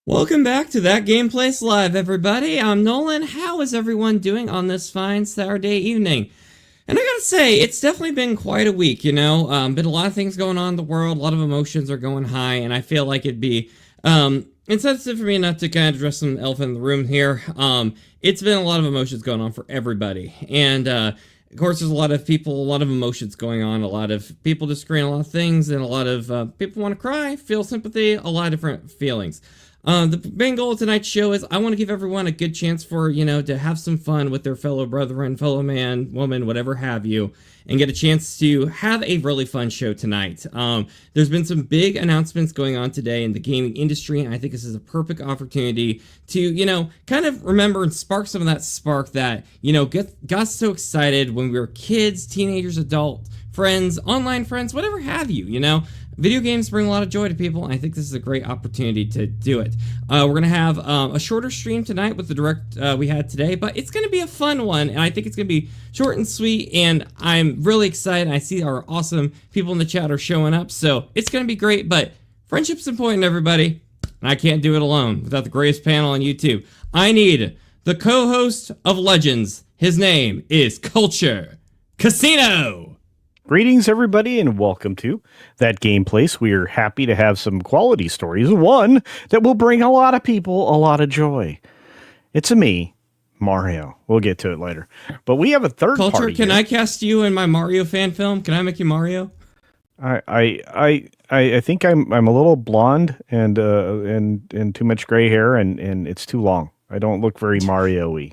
Welcome back to That Game Place Live, everybody. I'm Nolan. How is everyone doing on this fine Saturday evening? And I gotta say, it's definitely been quite a week, been a lot of things going on in the world, a lot of emotions are going high, and I feel like it'd be insensitive for me not to kind of address some elephant in the room here. It's been a lot of emotions going on for everybody, and of course, there's a lot of people, a lot of emotions going on, a lot of people disagreeing on a lot of things, and a lot of people want to cry, feel sympathy, a lot of different feelings. The main goal of tonight's show is I want to give everyone a good chance for, to have some fun with their fellow brethren, fellow man, woman, whatever have you, and get a chance to have a really fun show tonight. There's been some big announcements going on today in the gaming industry, and I think this is a perfect opportunity to, kind of remember and spark some of that spark that, got so excited when we were kids, teenagers, adult friends, online friends, whatever have you. Video games bring a lot of joy to people, and I think this is a great opportunity to do it. We're going to have a shorter stream tonight with the direct we had today, but it's going to be a fun one, and I think it's going to be short and sweet, and I'm really excited. I see our awesome people in the chat are showing up, so it's going to be great, but friendship's important, everybody, and I can't do it alone without the greatest panel on YouTube. I need the co-host of Legends. His name is Culture Casino. Greetings, everybody, and welcome to That Game Place. We are happy to have some quality stories, one that will bring a lot of people a lot of joy. It's me, Mario. We'll get to it later. But we have a third Culture, party can here. I cast you in my Mario fan film? Can I make you Mario? I think I'm a little blonde and too much gray hair, and it's too long. I don't look very Mario-y.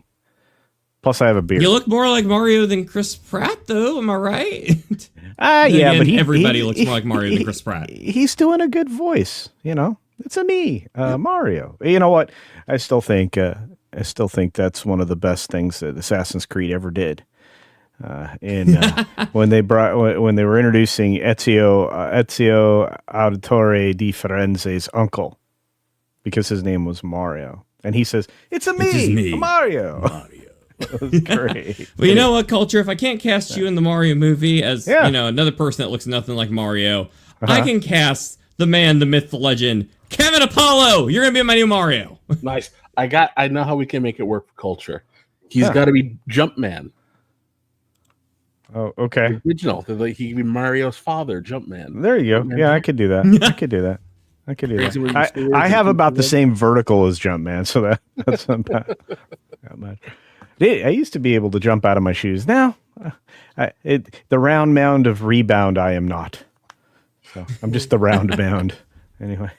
Plus, I have a beard. You look more like Mario than Chris Pratt, though. Am I right? Yeah, again, but everybody looks more like Mario than Chris Pratt. He's doing a good voice. It's a me, Mario. You know what? I still think that's one of the best things that Assassin's Creed ever did. When they were introducing Ezio Auditore di Firenze's uncle, because his name was Mario, and he says, "It's a me, Mario." Great. Well, you know what, Culture? If I can't cast you in the Mario movie as another person that looks nothing like Mario, I can cast the man, the myth, the legend, Kevin Apollo. You're gonna be my new Mario. Nice. I know how we can make it work for Culture. He's got to be Jumpman. Oh, okay. The original. He can be Mario's father, Jumpman. There you go. Jumpman. Yeah, I could do that. I could do that. I have about the same vertical as Jumpman, so that's not bad. I used to be able to jump out of my shoes. Now, the round mound of rebound, I am not. So I'm just the round mound. Anyway.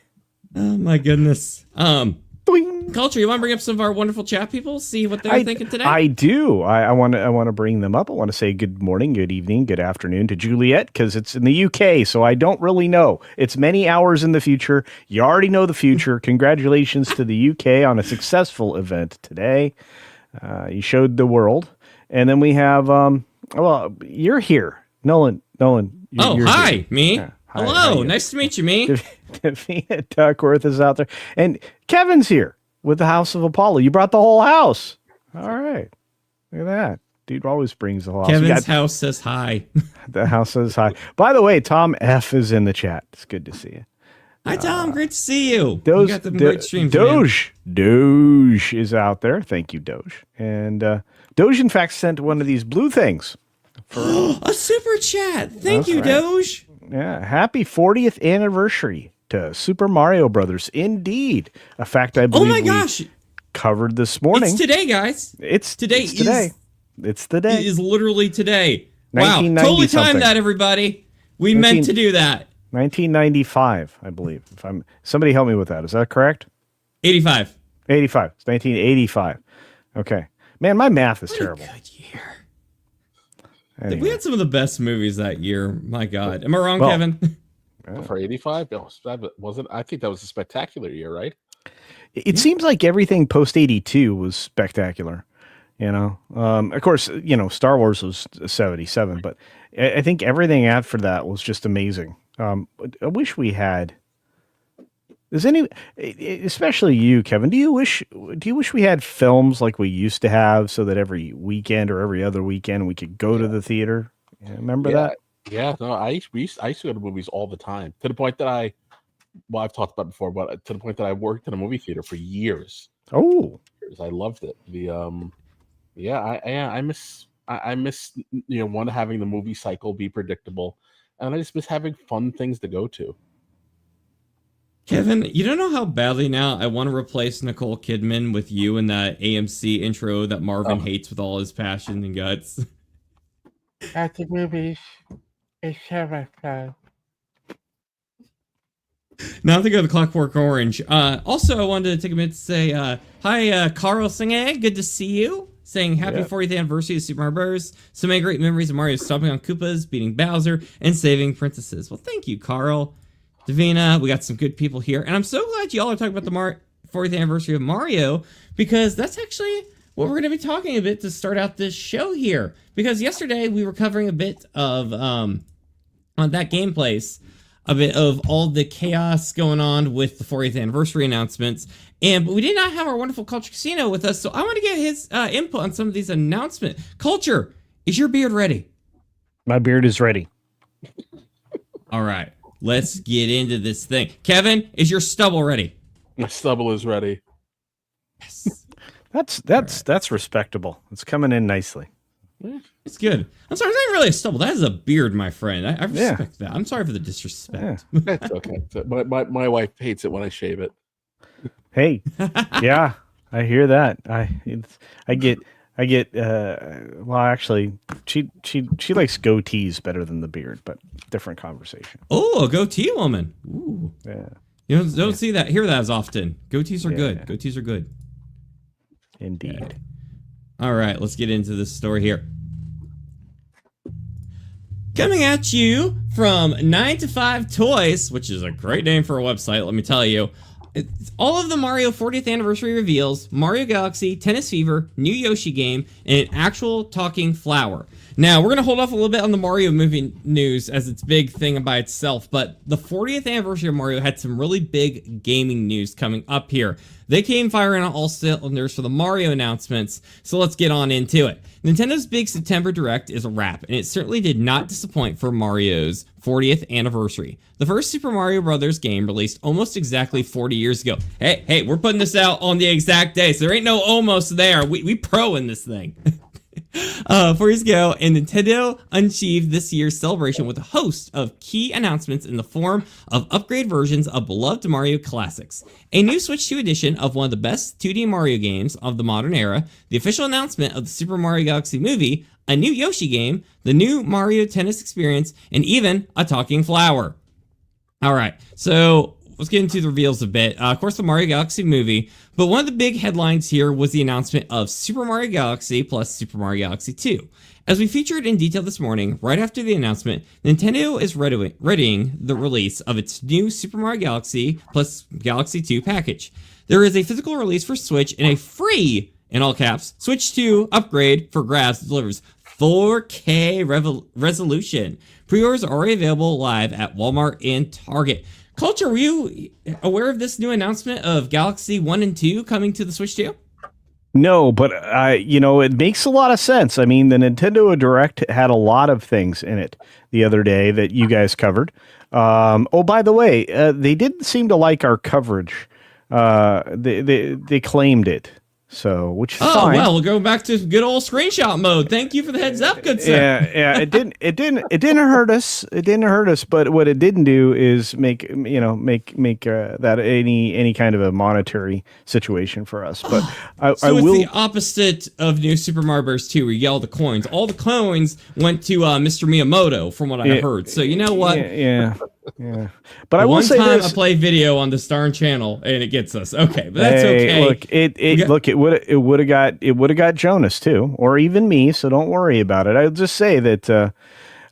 Oh my goodness. Boing. Culture, you want to bring up some of our wonderful chat people? See what they're thinking today? I do. I want to bring them up. I want to say good morning, good evening, good afternoon to Juliet, because it's in the UK, so I don't really know. It's many hours in the future. You already know the future. Congratulations to the UK on a successful event today. You showed the world. And then we have, well, you're here. Nolan. You're hi, here. me. Yeah. Hi, hello. Nice to meet you, me. Davina Duckworth is out there. And Kevin's here with the House of Apollo. You brought the whole house. All right. Look at that. Dude always brings the whole house. Kevin's house says hi. The house says hi. By the way, Tom F. is in the chat. It's good to see you. Hi, Tom. Great to see you. Doge, you got them great streams, Doge is out there. Thank you, Doge. And Doge, in fact, sent one of these blue things. A super chat. Thank you, right. Doge. Yeah. Happy 40th anniversary to Super Mario Brothers. Indeed. A fact I believe we covered this morning. It's today, guys. It's today. It's the day. It is literally today. Wow. Totally timed that, everybody. We meant to do that. 1995, I believe. Somebody help me with that. Is that correct? 85. 85. It's 1985. Okay. Man, my math is terrible. Good year. Anyway. We had some of the best movies that year. My God. Am I wrong, Kevin? For 85? Wasn't I think that was a spectacular year, right? It seems like everything post 82 was spectacular. Of course, Star Wars was 77, but I think everything after that was just amazing. I wish we had. Especially you, Kevin? Do you wish we had films like we used to have, so that every weekend or every other weekend we could go to the theater? Remember that? Yeah. No, I used to go to movies all the time, to the point that I well, I've talked about before, but to the point that I worked in a movie theater for years. Oh, I loved it. I miss one, having the movie cycle be predictable, and I just miss having fun things to go to. Kevin, you don't know how badly now I want to replace Nicole Kidman with you in that AMC intro that Marvin hates with all his passion and guts. At the movies, it's so much fun. Now to go to Clockwork Orange. Also, I wanted to take a minute to say hi, Carl Singe. Good to see you. Saying happy 40th anniversary of Super Mario Bros. So many great memories of Mario stomping on Koopas, beating Bowser, and saving princesses. Well, thank you, Carl. Davina, we got some good people here. And I'm so glad y'all are talking about the 40th anniversary of Mario, because that's actually what we're going to be talking a bit to start out this show here. Because yesterday we were covering a bit of, on that gameplays, a bit of all the chaos going on with the 40th anniversary announcements. But we did not have our wonderful Culture Casino with us, so I want to get his input on some of these announcements. Culture, is your beard ready? My beard is ready. All right, let's get into this thing. Kevin, is your stubble ready? My stubble is ready. Yes. That's respectable. It's coming in nicely. It's good. I'm sorry, it's not really a stubble. That is a beard, my friend. I respect that. I'm sorry for the disrespect. Yeah. That's okay. My wife hates it when I shave it. Hey, yeah, I hear that. I get. Well, actually, she likes goatees better than the beard, but different conversation. Oh, a goatee woman. Ooh. Yeah. You don't see that, hear that as often. Goatees are good. Goatees are good. Indeed. Okay. All right, let's get into this story here. Coming at you from 9 to 5 Toys, which is a great name for a website, let me tell you. It's all of the Mario 40th anniversary reveals, Mario Galaxy, Tennis Fever, new Yoshi game, and an actual talking flower. Now, we're going to hold off a little bit on the Mario movie news as it's big thing by itself, but the 40th anniversary of Mario had some really big gaming news coming up here. They came firing on all cylinders for the Mario announcements, so let's get on into it. Nintendo's big September Direct is a wrap, and it certainly did not disappoint for Mario's 40th anniversary. The first Super Mario Bros. Game released almost exactly 40 years ago. Hey, we're putting this out on the exact day, so there ain't no almost there. We pro in this thing. 4 years ago, and Nintendo achieved this year's celebration with a host of key announcements in the form of upgrade versions of beloved Mario classics, a new Switch 2 edition of one of the best 2D Mario games of the modern era, the official announcement of the Super Mario Galaxy movie, a new Yoshi game, the new Mario Tennis experience, and even a talking flower. All right, so let's get into the reveals a bit. Of course, the Mario Galaxy movie, but one of the big headlines here was the announcement of Super Mario Galaxy plus Super Mario Galaxy 2. As we featured in detail this morning, right after the announcement, Nintendo is readying the release of its new Super Mario Galaxy plus Galaxy 2 package. There is a physical release for Switch and a free, in all caps, Switch 2 upgrade for grabs that delivers 4K resolution. Pre-orders are already available live at Walmart and Target. Culture, were you aware of this new announcement of Galaxy 1 and 2 coming to the Switch 2? No, but it makes a lot of sense. I mean, the Nintendo Direct had a lot of things in it the other day that you guys covered. By the way, they didn't seem to like our coverage. They claimed it. So, which is fine. Well, we'll go back to good old screenshot mode. Thank you for the heads up, good sir. Yeah. It didn't hurt us. It didn't hurt us. But what it didn't do is make that any kind of a monetary situation for us. But I will. It's the opposite of New Super Mario Bros. 2, where you get all the coins. All the coins went to Mr. Miyamoto, from what I heard. So you know what? Yeah. But I will say one time this. I play video on the Starn channel and it gets us. Okay, but that's okay. Look, it would have got Jonas too, or even me. So don't worry about it. I'll just say that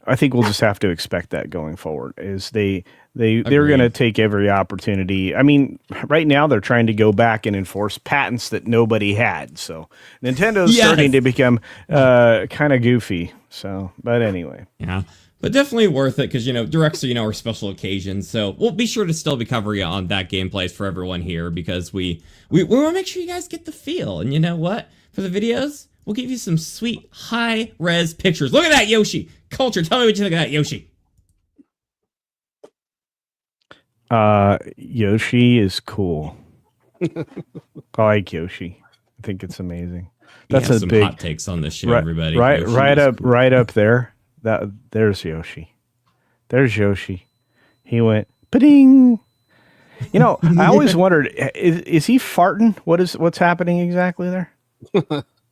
I think we'll just have to expect that going forward. Is they're going to take every opportunity. I mean, right now they're trying to go back and enforce patents that nobody had. So Nintendo's starting to become kind of goofy. So, but anyway, yeah. But definitely worth it because, directs are special occasions. So we'll be sure to still be covering on that gameplays for everyone here because we want to make sure you guys get the feel. And you know what? For the videos, we'll give you some sweet high-res pictures. Look at that Yoshi. Culture, tell me what you think of that Yoshi. Yoshi is cool. I like Yoshi. I think it's amazing. That's some hot takes on this show, everybody. Right up there. There's Yoshi. There's Yoshi. He went pa-ding. I always wondered, is he farting? What's happening exactly there?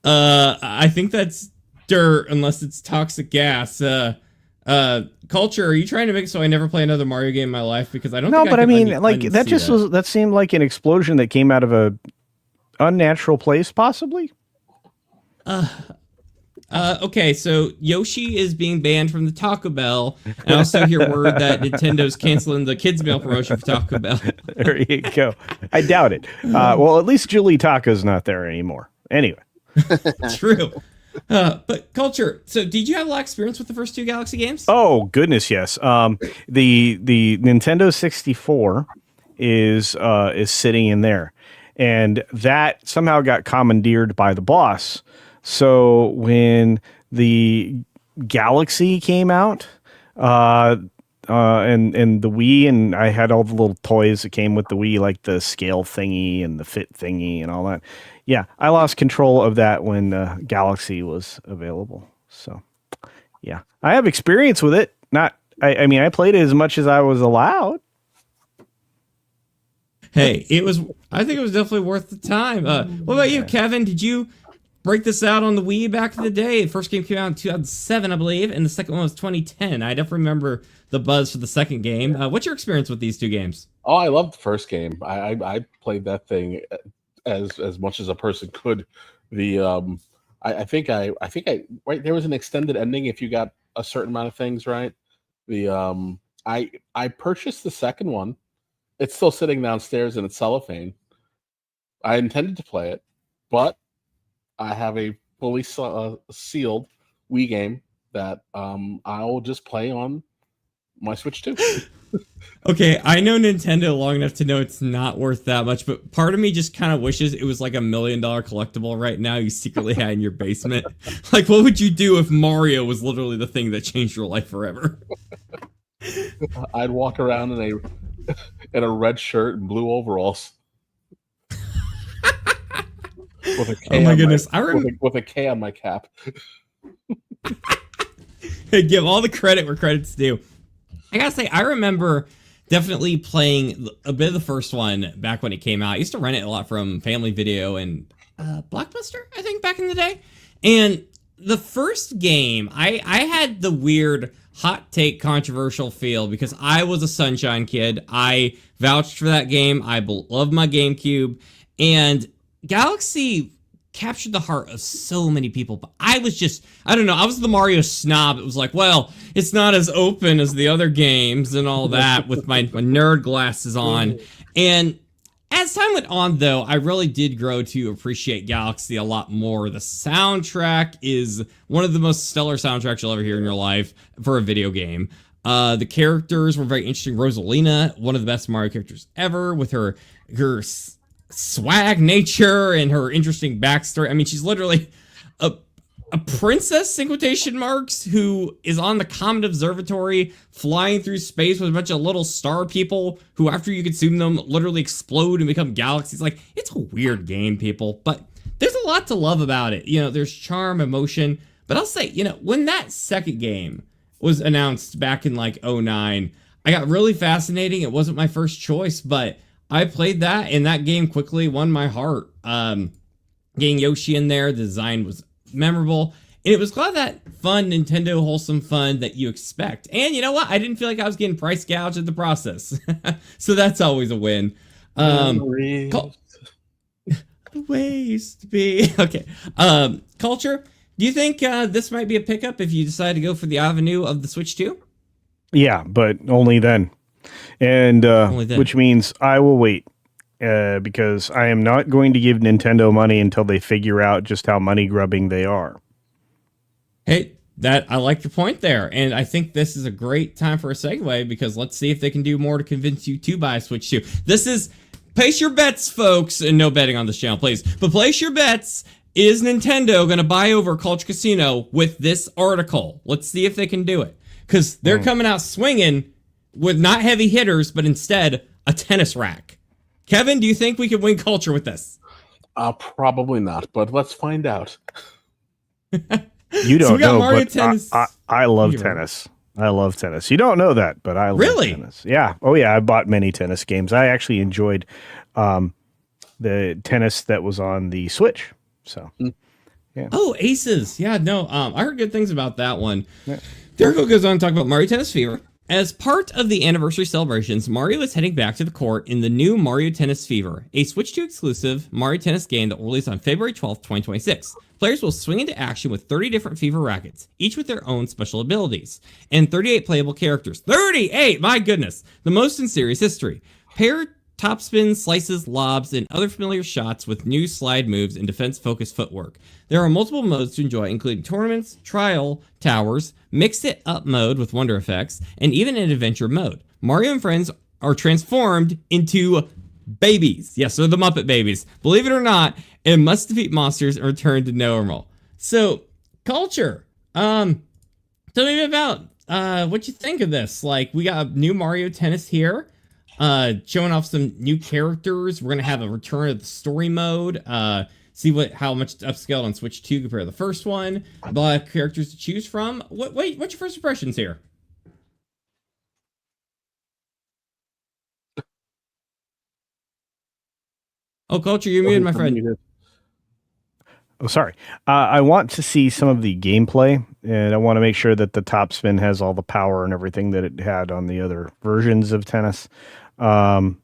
I think that's dirt, unless it's toxic gas. Culture, are you trying to make it so I never play another Mario game in my life? Because I don't. No, but I mean, that seemed like an explosion that came out of a unnatural place, possibly. Okay, so Yoshi is being banned from the Taco Bell. I also hear word that Nintendo's canceling the kids meal promotion for Taco Bell. There you go. I doubt it. Well, at least Julie Taco's not there anymore. Anyway. True. But Culture, so did you have a lot of experience with the first two Galaxy games? Oh, goodness, yes. The Nintendo 64 is sitting in there. And that somehow got commandeered by the boss. So when the Galaxy came out, and the Wii, and I had all the little toys that came with the Wii, like the scale thingy and the fit thingy and all that. Yeah, I lost control of that when Galaxy was available. So, yeah, I have experience with it. I mean, I played it as much as I was allowed. Hey, I think it was definitely worth the time. What about you, Kevin? Did you break this out on the Wii back in the day? The first game came out in 2007, I believe, and the second one was 2010. I definitely remember the buzz for the second game. What's your experience with these two games? Oh, I loved the first game. I played that thing as much as a person could. I think right, there was an extended ending if you got a certain amount of things right. I purchased the second one. It's still sitting downstairs in its cellophane. I intended to play it, but I have a fully sealed Wii game that I'll just play on my Switch 2. Okay, I know Nintendo long enough to know it's not worth that much, but part of me just kind of wishes it was like $1 million collectible right now you secretly had in your basement. Like, what would you do if Mario was literally the thing that changed your life forever? I'd walk around in a red shirt and blue overalls. With a K oh my goodness! With a K on my cap. Hey, give all the credit where credit's due. I gotta say, I remember definitely playing a bit of the first one back when it came out. I used to rent it a lot from Family Video and Blockbuster, I think, back in the day. And the first game, I had the weird hot take controversial feel because I was a Sunshine kid. I vouched for that game. I loved my GameCube. And Galaxy captured the heart of so many people, but I was just, I don't know, I was the Mario snob. It was like, well, it's not as open as the other games and all that with my nerd glasses on. And as time went on, though, I really did grow to appreciate Galaxy a lot more. The soundtrack is one of the most stellar soundtracks you'll ever hear in your life for a video game. The characters were very interesting. Rosalina, one of the best Mario characters ever, with her swag nature and her interesting backstory. I mean, she's literally a princess, in quotation marks, who is on the Comet Observatory flying through space with a bunch of little star people who, after you consume them, literally explode and become galaxies. Like, it's a weird game, people, but there's a lot to love about it. You know, there's charm, emotion, but I'll say, you know, when that second game was announced back in like 2009, I got really fascinating. It wasn't my first choice, but I played that, and that game quickly won my heart. Getting Yoshi in there, the design was memorable, and it was glad that fun Nintendo wholesome fun that you expect. And you know what? I didn't feel like I was getting price gouged in the process. So that's always a win. The ways to be. Okay. Culture, do you think this might be a pickup if you decide to go for the avenue of the Switch 2? Yeah, but only then. And which means I will wait because I am not going to give Nintendo money until they figure out just how money grubbing they are. Hey, I like your point there, and I think this is a great time for a segue because let's see if they can do more to convince you to buy a Switch 2. This is place your bets, folks, and no betting on this channel, please. But place your bets. Is Nintendo going to buy over Culture Casino with this article? Let's see if they can do it because they're coming out swinging. with not heavy hitters, but instead a tennis rack. Kevin, do you think we can win culture with this? Probably not, but let's find out. You don't know, Mario but Tennis I love Fever. tennis. I love tennis. You don't know that, but I love tennis. Yeah. Oh, yeah. I bought many tennis games. I actually enjoyed the tennis that was on the Switch. So, yeah. Oh, Aces. Yeah, no, I heard good things about that one. Yeah. Derrico goes on to talk about Mario Tennis Fever. As part of the anniversary celebrations, Mario is heading back to the court in the new Mario Tennis Fever, a Switch 2 exclusive Mario Tennis game that will release on February 12th, 2026. Players will swing into action with 30 different Fever rackets, each with their own special abilities, and 38 playable characters. 38! My goodness! The most in series history. Pair topspin, slices, lobs, and other familiar shots with new slide moves and defense-focused footwork. There are multiple modes to enjoy, including tournaments, trial, towers, mix-it-up mode with wonder effects, and even an adventure mode. Mario and friends are transformed into babies. Yes, they're the Muppet Babies. Believe it or not, and must defeat monsters and return to normal. So, culture. Tell me about what you think of this. Like, we got a new Mario Tennis here. Showing off some new characters. We're gonna have a return of the story mode. See how much upscaled on Switch 2 compared to the first one. A lot of characters to choose from. What's your first impressions here? Oh, Culture, you're muted, my friend. Oh, sorry. I want to see some of the gameplay, and I want to make sure that the top spin has all the power and everything that it had on the other versions of tennis. I'm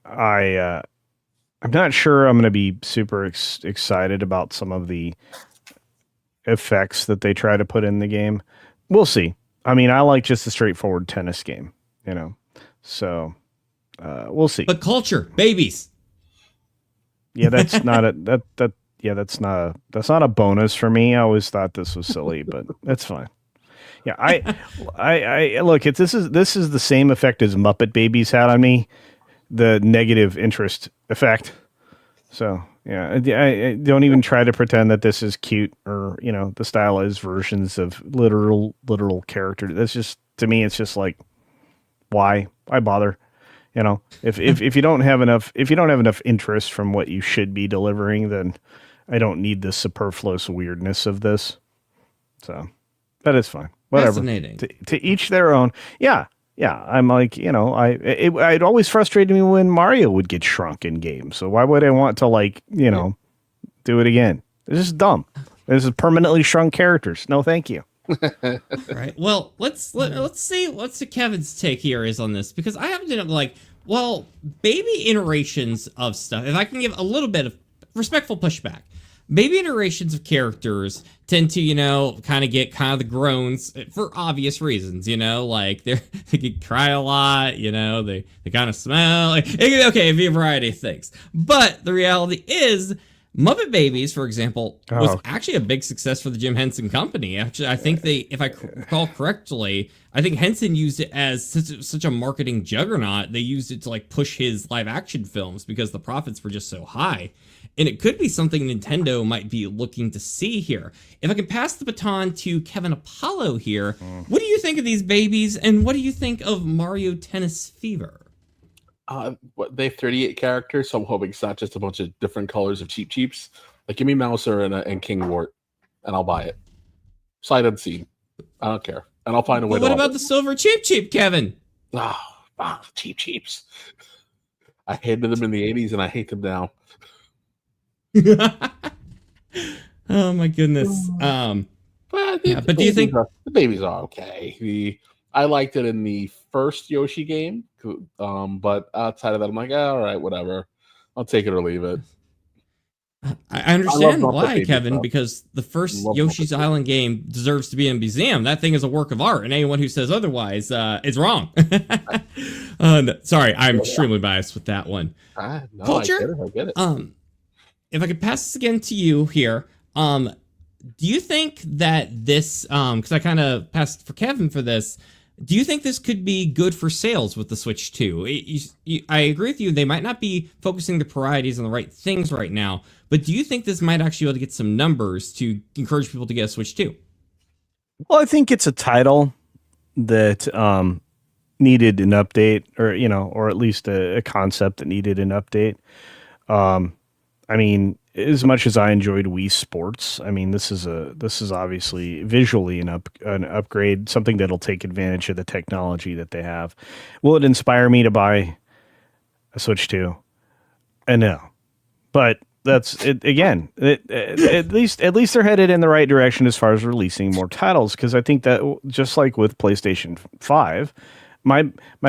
not sure I'm going to be super excited about some of the effects that they try to put in the game. We'll see. I mean, I like just a straightforward tennis game, you know. So we'll see. But culture, babies. Yeah, that's not that's not a bonus for me. I always thought this was silly, but that's fine. Yeah, I look. This is the same effect as Muppet Babies had on me, the negative interest effect. So yeah, I don't even try to pretend that this is cute or the stylized versions of literal characters. That's just, to me, it's just like, why bother? If you don't have enough interest from what you should be delivering, then I don't need the superfluous weirdness of this. So, but it's fine. Whatever. Fascinating. To each their own. Yeah. I'm like, it always frustrated me when Mario would get shrunk in games. So why would I want to do it again? It's just dumb. This is permanently shrunk characters. No, thank you. Right. Well, let's see what's Kevin's take here is on this, because I happen to know, baby iterations of stuff. If I can give a little bit of respectful pushback, baby iterations of characters tend to kind of get the groans for obvious reasons. Like they can cry a lot. They kind of smell. It'd be a variety of things. But the reality is, Muppet Babies, for example, was actually a big success for the Jim Henson Company. Actually, I think if I recall correctly, I think Henson used it as such a marketing juggernaut. They used it to push his live action films because the profits were just so high. And it could be something Nintendo might be looking to see here. If I can pass the baton to Kevin Apollo here, what do you think of these babies, and what do you think of Mario Tennis Fever? They have 38 characters, so I'm hoping it's not just a bunch of different colors of Cheeps. Give me Mouser and King Wart, and I'll buy it. Sight unseen. I don't care. And I'll find a way to. What about the silver Cheep, Kevin? Cheeps. I hated them in the 80s, and I hate them now. Oh my goodness. But do you think the babies are okay? I liked it in the first Yoshi game, but outside of that, I'm like, all right, whatever. I'll take it or leave it. I understand why, Kevin, because the first Yoshi's Island game deserves to be in a museum. That thing is a work of art, and anyone who says otherwise is wrong. Sorry, I'm extremely biased with that one. No, Culture? I get it. If I could pass this again to you here, do you think that this, because I kind of passed for Kevin for this, do you think this could be good for sales with the Switch 2? I agree with you, they might not be focusing the priorities on the right things right now, but do you think this might actually be able to get some numbers to encourage people to get a Switch 2? Well, I think it's a title that needed an update, or or at least a concept that needed an update. I mean, as much as I enjoyed Wii Sports, I mean, this is obviously visually an upgrade, something that'll take advantage of the technology that they have. Will it inspire me to buy a Switch 2? No, but that's it. Again, at least they're headed in the right direction as far as releasing more titles, because I think that just like with PlayStation 5. My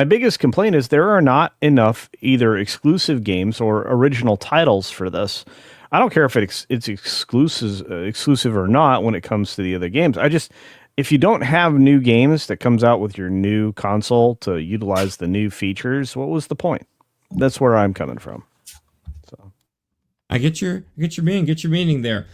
biggest complaint is there are not enough either exclusive games or original titles for this. I don't care if it's exclusive or not when it comes to the other games. If you don't have new games that comes out with your new console to utilize the new features, what was the point? That's where I'm coming from. So I get your meaning there.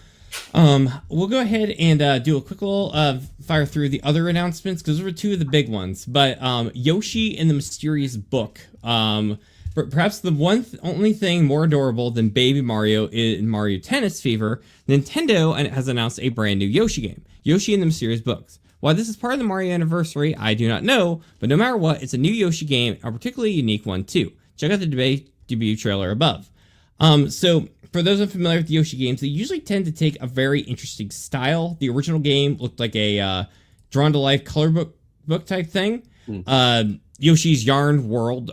We'll go ahead and do a quick little fire through the other announcements, because those were two of the big ones. But Yoshi and the Mysterious Book. Perhaps the only thing more adorable than Baby Mario in Mario Tennis Fever, Nintendo has announced a brand new Yoshi game, Yoshi and the Mysterious Books. Why this is part of the Mario anniversary, I do not know, but no matter what, it's a new Yoshi game, a particularly unique one too. Check out the debut trailer above. So for those unfamiliar with the Yoshi games, they usually tend to take a very interesting style. The original game looked like a drawn-to-life color book type thing. Yoshi's Yarn World,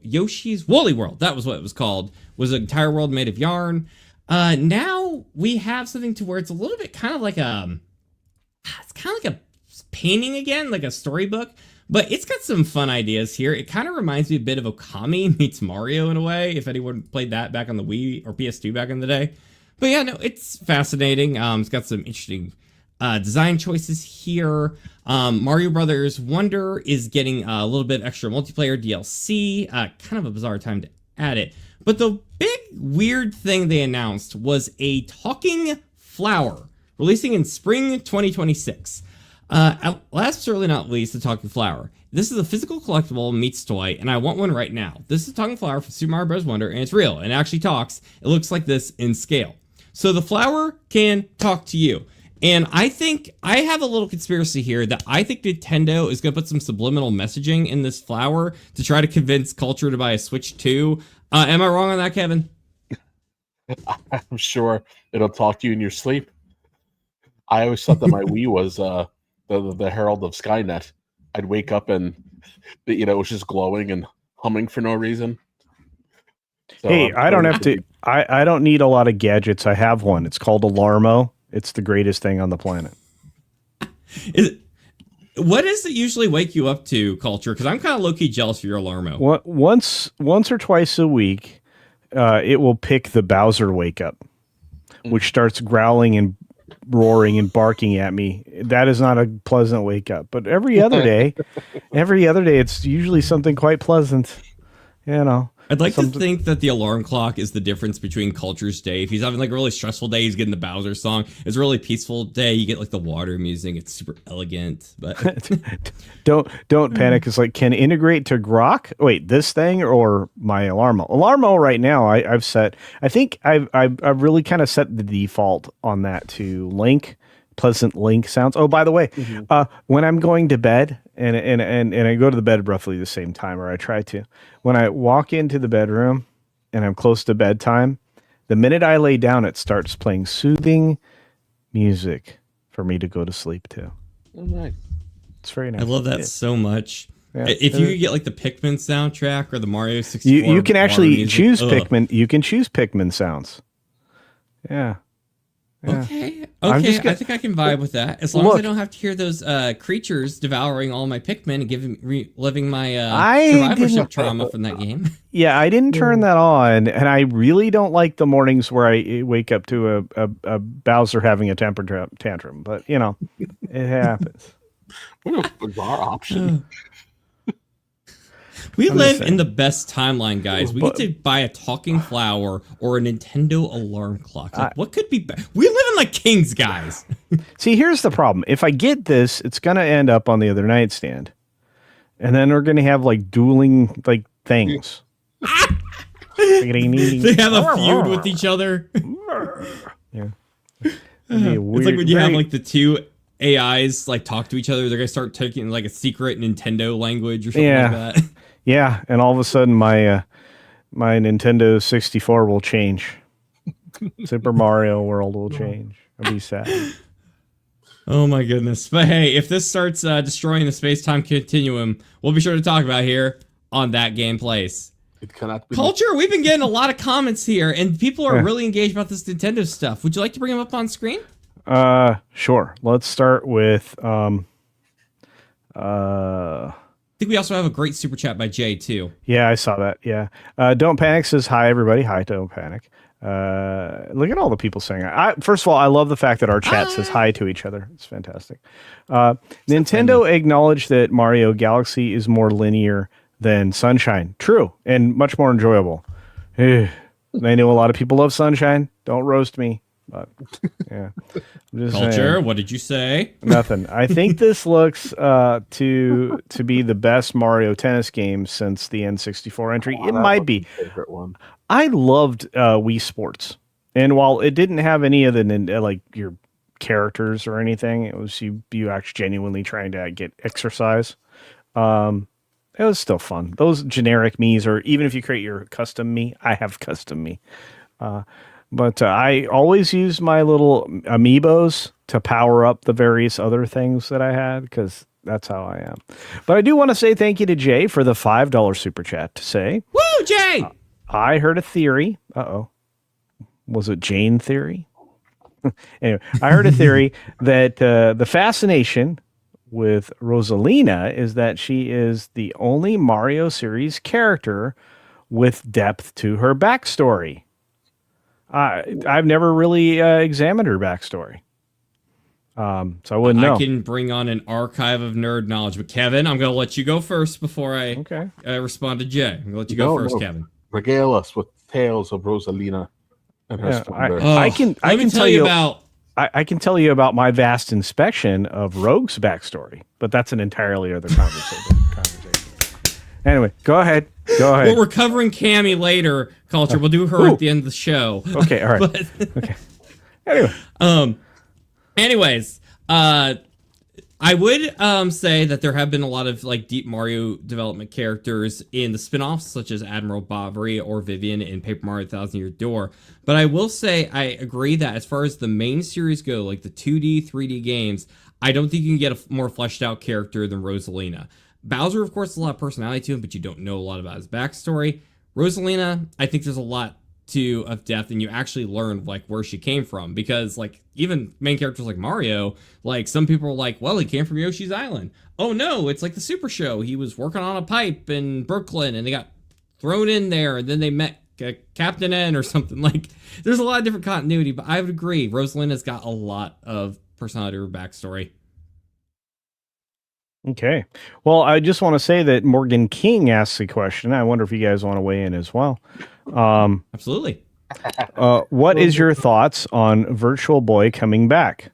Yoshi's Woolly World, that was what it was called, was an entire world made of yarn. Now we have something to where it's a little bit kind of like a painting again, like a storybook. But it's got some fun ideas here. It kind of reminds me a bit of Okami meets Mario in a way, if anyone played that back on the Wii or PS2 back in the day. But yeah, no, it's fascinating. It's got some interesting design choices here. Mario Brothers Wonder is getting a little bit extra multiplayer DLC. Kind of a bizarre time to add it. But the big weird thing they announced was a talking flower releasing in spring 2026. Last but certainly not least, the Talking Flower. This is a physical collectible meets toy, and I want one right now. This is Talking Flower from Super Mario Bros. Wonder, and it's real, and it actually talks. It looks like this in scale. So the flower can talk to you. And I think I have a little conspiracy here that I think Nintendo is going to put some subliminal messaging in this flower to try to convince Culture to buy a Switch 2. Am I wrong on that, Kevin? I'm sure it'll talk to you in your sleep. I always thought that my Wii was the Herald of Skynet. I'd wake up and it was just glowing and humming for no reason. So, hey, I don't have to. I don't need a lot of gadgets. I have one. It's called Alarmo. It's the greatest thing on the planet. What does it usually wake you up to, Culture? Because I'm kind of low-key jealous of your Alarmo. Once or twice a week, it will pick the Bowser wake up, which starts growling and roaring and barking at me. That is not a pleasant wake up. But every other day, it's usually something quite pleasant. I'd like to think that the alarm clock is the difference between Culture's day. If he's having like a really stressful day, he's getting the Bowser song. It's a really peaceful day. You get like the water music. It's super elegant. But don't panic. It's like, can integrate to Grok? Wait, this thing or my Alarmo? Alarmo right now, I've set. I think I've really kind of set the default on that to pleasant link sounds. Oh, by the way, when I'm going to bed and I go to the bed roughly the same time, or I try to, when I walk into the bedroom and I'm close to bedtime, the minute I lay down, it starts playing soothing music for me to go to sleep to. Oh, nice. It's very nice. I love that so much. Yeah. If you could get like the Pikmin soundtrack or the Mario 64, you can actually choose music. Pikmin. You can choose Pikmin sounds. Yeah. Okay. I think I can vibe with that. As long as I don't have to hear those creatures devouring all my Pikmin and reliving my survivorship trauma from that game. Yeah, I didn't turn that on, and I really don't like the mornings where I wake up to a Bowser having a temper tantrum. But it happens. What a bizarre option. We live in the best timeline, guys. We get to buy a talking flower or a Nintendo alarm clock. What could be better? We live in like kings, guys. See, here's the problem. If I get this, it's going to end up on the other nightstand. And then we're going to have like dueling like things. They have a feud with each other. Yeah. It's like when you have like the two AIs like talk to each other, they're gonna start taking like a secret Nintendo language or something like that. Yeah, and all of a sudden my Nintendo 64 will change. Super Mario World will change. I'll be sad. Oh my goodness. But hey, if this starts destroying the space-time continuum, we'll be sure to talk about here on That Game Place. It cannot be Culture, we've been getting a lot of comments here, and people are really engaged about this Nintendo stuff. Would you like to bring them up on screen? Sure. Let's start with I think we also have a great super chat by Jay too. Yeah, I saw that. Yeah. Don't Panic says hi everybody. Hi, Don't Panic. Look at all the people saying first of all, I love the fact that our chat says hi to each other. It's fantastic. Nintendo acknowledged that Mario Galaxy is more linear than Sunshine. True, and much more enjoyable. I know a lot of people love Sunshine. Don't roast me. But yeah, I'm just Culture, saying. what did you say? Nothing. I think this looks to be the best Mario Tennis game since the N64 entry. It might be. Favorite one. I loved Wii Sports, and while it didn't have any of the like your characters or anything, it was you actually genuinely trying to get exercise. It was still fun. Those generic Miis, or even if you create your custom Mii, I have custom Mii. But I always use my little amiibos to power up the various other things that I had, because that's how I am. But I do want to say thank you to Jay for the $5 super chat to say, Woo, Jay! I heard a theory. Was it Jane theory? Anyway, I heard a theory that the fascination with Rosalina is that she is the only Mario series character with depth to her backstory. I've never really examined her backstory. So I wouldn't know. I can bring on an archive of nerd knowledge. But Kevin, I'm going to let you go first before I respond to Jay. I'm going to let you go first, Kevin. Regale us with tales of Rosalina and her splendor. I can tell you about. I can tell you about my vast inspection of Rogue's backstory, but that's an entirely other conversation. Anyway, go ahead. Well, we're covering Cammy later, Culture. We'll do her at the end of the show. Okay, all right. Okay. Anyway. Anyways, I would say that there have been a lot of like deep Mario development characters in the spin-offs, such as Admiral Bovary or Vivian in Paper Mario Thousand Year Door. But I will say I agree that as far as the main series go, like the 2D, 3D games, I don't think you can get a more fleshed out character than Rosalina. Bowser, of course, has a lot of personality to him, but you don't know a lot about his backstory. Rosalina, I think there's a lot of depth, and you actually learn like where she came from, because like even main characters like Mario, like some people are like, well, he came from Yoshi's Island. Oh no, it's like the Super Show. He was working on a pipe in Brooklyn and they got thrown in there, and then they met Captain N or something. Like there's a lot of different continuity, but I would agree Rosalina's got a lot of personality or backstory. Okay. Well, I just want to say that Morgan King asks a question. I wonder if you guys want to weigh in as well. Absolutely. What is your thoughts on Virtual Boy coming back?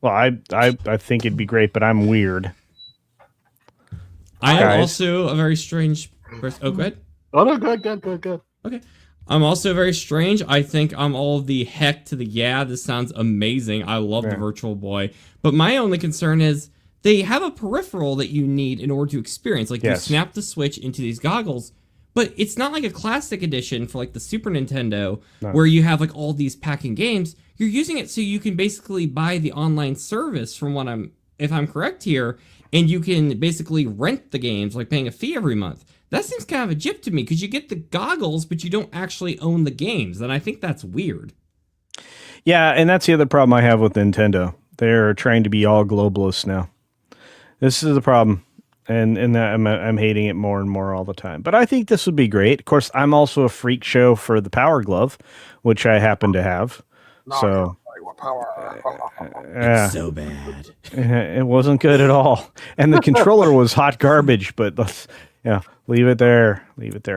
Well, I think it'd be great, but I'm weird. I am also a very strange person. Oh, go ahead. Oh, no, good. Okay. I'm also very strange. I think I'm all the heck to the yeah. This sounds amazing. I love the Virtual Boy. But my only concern is they have a peripheral that you need in order to experience. Like you snap the Switch into these goggles, but it's not like a classic edition for like the Super Nintendo where you have like all these packing games. You're using it so you can basically buy the online service from if I'm correct here, and you can basically rent the games, like paying a fee every month. That seems kind of a jip to me, because you get the goggles, but you don't actually own the games, and I think that's weird. Yeah, and that's the other problem I have with Nintendo. They're trying to be all globalists now. This is the problem, and I'm hating it more and more all the time. But I think this would be great. Of course, I'm also a freak show for the Power Glove, which I happen to have. So It's so bad. It wasn't good at all, and the controller was hot garbage. But let's leave it there.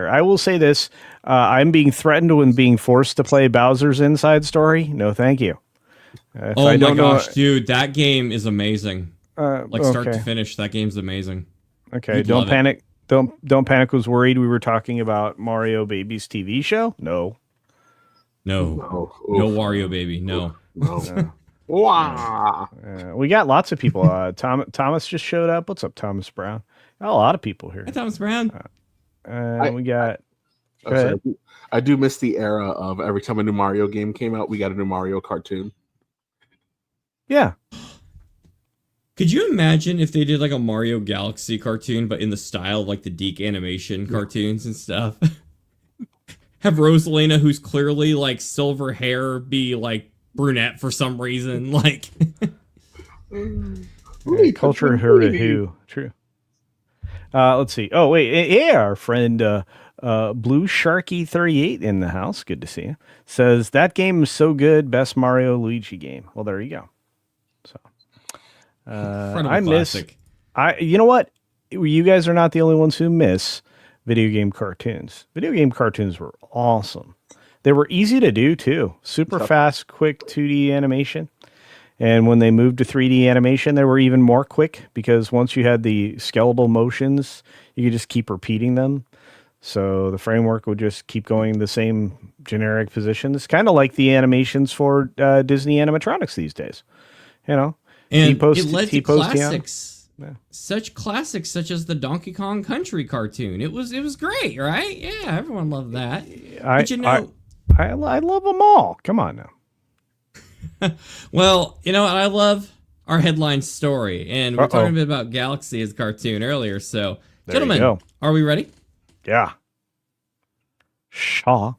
I will say this: I'm being threatened when being forced to play Bowser's Inside Story. No, thank you. Oh my gosh, dude, that game is amazing. Start to finish, that game's amazing. Okay, don't panic. Don't panic. Was worried we were talking about Mario Baby's TV show. No Wario Baby. No. Wow. We got lots of people. Thomas just showed up. What's up, Thomas Brown? Got a lot of people here. Hi, Thomas Brown. We got. Go ahead. I do miss the era of every time a new Mario game came out, we got a new Mario cartoon. Yeah. Could you imagine if they did like a Mario Galaxy cartoon, but in the style of like the Deke animation cartoons and stuff? Have Rosalina, who's clearly like silver hair, be like brunette for some reason? Like, culture heard a who. True. Let's see. Oh, wait. Yeah, our friend Blue Sharky 38 in the house. Good to see you. Says that game is so good. Best Mario Luigi game. Well, there you go. So I classic. You know what? You guys are not the only ones who miss video game cartoons. Video game cartoons were awesome. They were easy to do too. Super fast, quick 2D animation. And when they moved to 3D animation, they were even more quick because once you had the skeletal motions, you could just keep repeating them. So the framework would just keep going the same generic positions, kind of like the animations for Disney animatronics these days. You know, and it led to classics. Yeah. Such classics such as the Donkey Kong Country cartoon. It was great, right? Yeah, everyone loved that. But you know, I love them all. Come on now. Well, you know what? I love our headline story, and we're talking a bit about Galaxy as a cartoon earlier. So, gentlemen, are we ready? Yeah. Shaw.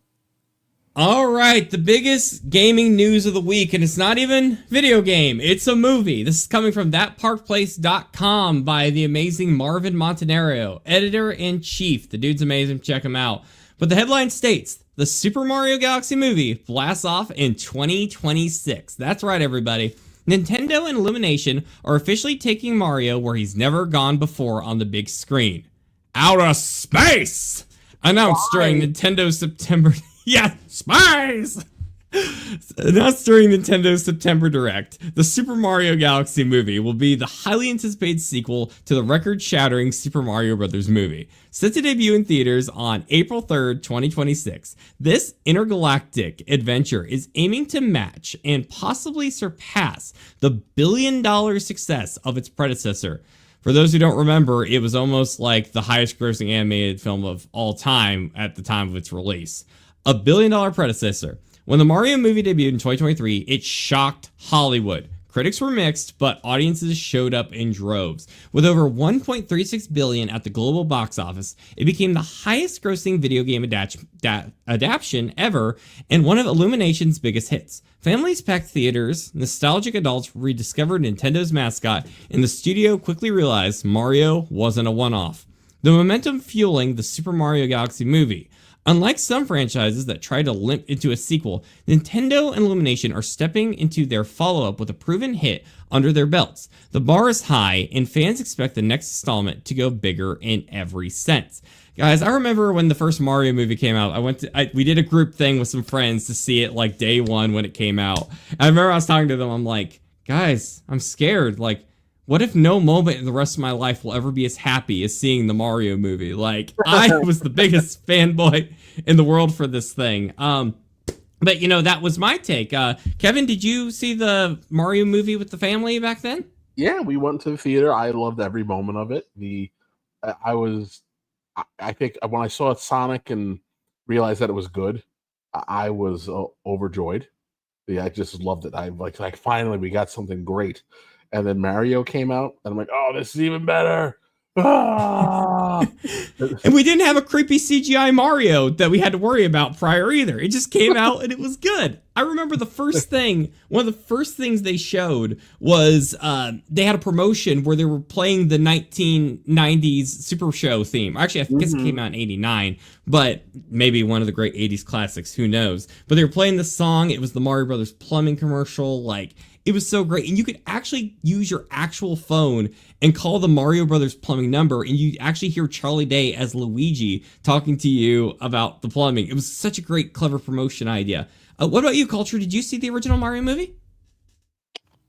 All right, the biggest gaming news of the week, and it's not even video game, it's a movie. This is coming from thatparkplace.com by the amazing Marvin Montanaro, editor-in-chief. The dude's amazing, check him out. But the headline states, the Super Mario Galaxy movie blasts off in 2026. That's right, everybody. Nintendo and Illumination are officially taking Mario where he's never gone before on the big screen. Outer space! Announced during Nintendo's September... Yeah, spies! Announced during Nintendo's September Direct, the Super Mario Galaxy movie will be the highly anticipated sequel to the record-shattering Super Mario Bros. Movie. Set to debut in theaters on April 3rd, 2026, this intergalactic adventure is aiming to match and possibly surpass the billion-dollar success of its predecessor. For those who don't remember, it was almost like the highest-grossing animated film of all time at the time of its release. A billion-dollar predecessor. When the Mario movie debuted in 2023, it shocked Hollywood. Critics were mixed, but audiences showed up in droves. With over $1.36 billion at the global box office, it became the highest-grossing video game adaptation ever and one of Illumination's biggest hits. Families packed theaters, nostalgic adults rediscovered Nintendo's mascot, and the studio quickly realized Mario wasn't a one-off. The momentum fueling the Super Mario Galaxy movie. Unlike some franchises that try to limp into a sequel, Nintendo and Illumination are stepping into their follow-up with a proven hit under their belts. The bar is high, and fans expect the next installment to go bigger in every sense. Guys, I remember when the first Mario movie came out, we did a group thing with some friends to see it like day one when it came out. I remember I was talking to them, I'm like, guys, I'm scared. Like, what if no moment in the rest of my life will ever be as happy as seeing the Mario movie? Like, I was the biggest fanboy in the world for this thing. But, you know, that was my take. Kevin, did you see the Mario movie with the family back then? Yeah, we went to the theater. I loved every moment of it. I think when I saw Sonic and realized that it was good, I was overjoyed. Yeah, I just loved it. I like finally we got something great. And then Mario came out, and I'm like, oh, this is even better. Ah! And we didn't have a creepy CGI Mario that we had to worry about prior either. It just came out, and it was good. I remember one of the first things they showed was they had a promotion where they were playing the 1990s Super Show theme. Actually, I guess it came out in 89, but maybe one of the great 80s classics, who knows. But they were playing the song. It was the Mario Brothers plumbing commercial, like... It was so great. And you could actually use your actual phone and call the Mario Brothers plumbing number, and you actually hear Charlie Day as Luigi talking to you about the plumbing. It was such a great, clever promotion idea. What about you, Culture? Did you see the original Mario movie?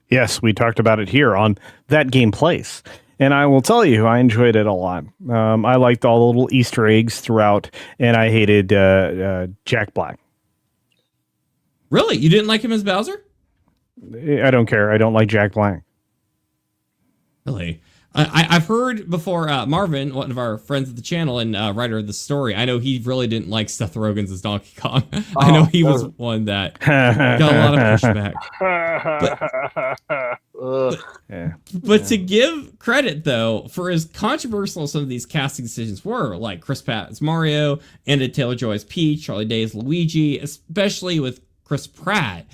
Yes, we talked about it here on That Game Place. And I will tell you, I enjoyed it a lot. I liked all the little Easter eggs throughout, and I hated Jack Black. Really? You didn't like him as Bowser? I don't care. I don't like Jack Black. Really? I've heard before, Marvin, one of our friends of the channel and writer of the story, I know he really didn't like Seth Rogen's as Donkey Kong. I know he was one that got a lot of pushback. But to give credit, though, for as controversial some of these casting decisions were, like Chris Pratt as Mario, Anya Taylor-Joy as Peach, Charlie Day as Luigi, especially with Chris Pratt,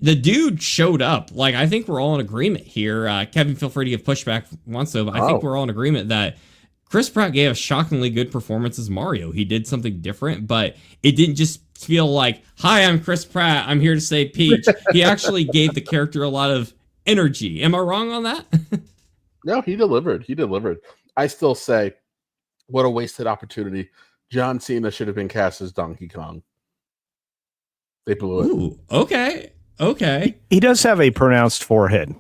the dude showed up. Like, I think we're all in agreement here. Kevin, feel free to give pushback once so, but I think we're all in agreement that Chris Pratt gave a shockingly good performance as Mario. He did something different, but it didn't just feel like, hi, I'm Chris Pratt, I'm here to say Peach. He actually gave the character a lot of energy. Am I wrong on that? No, he delivered. He delivered. I still say, what a wasted opportunity. John Cena should have been cast as Donkey Kong. They blew it. Ooh, okay. Okay. He does have a pronounced forehead.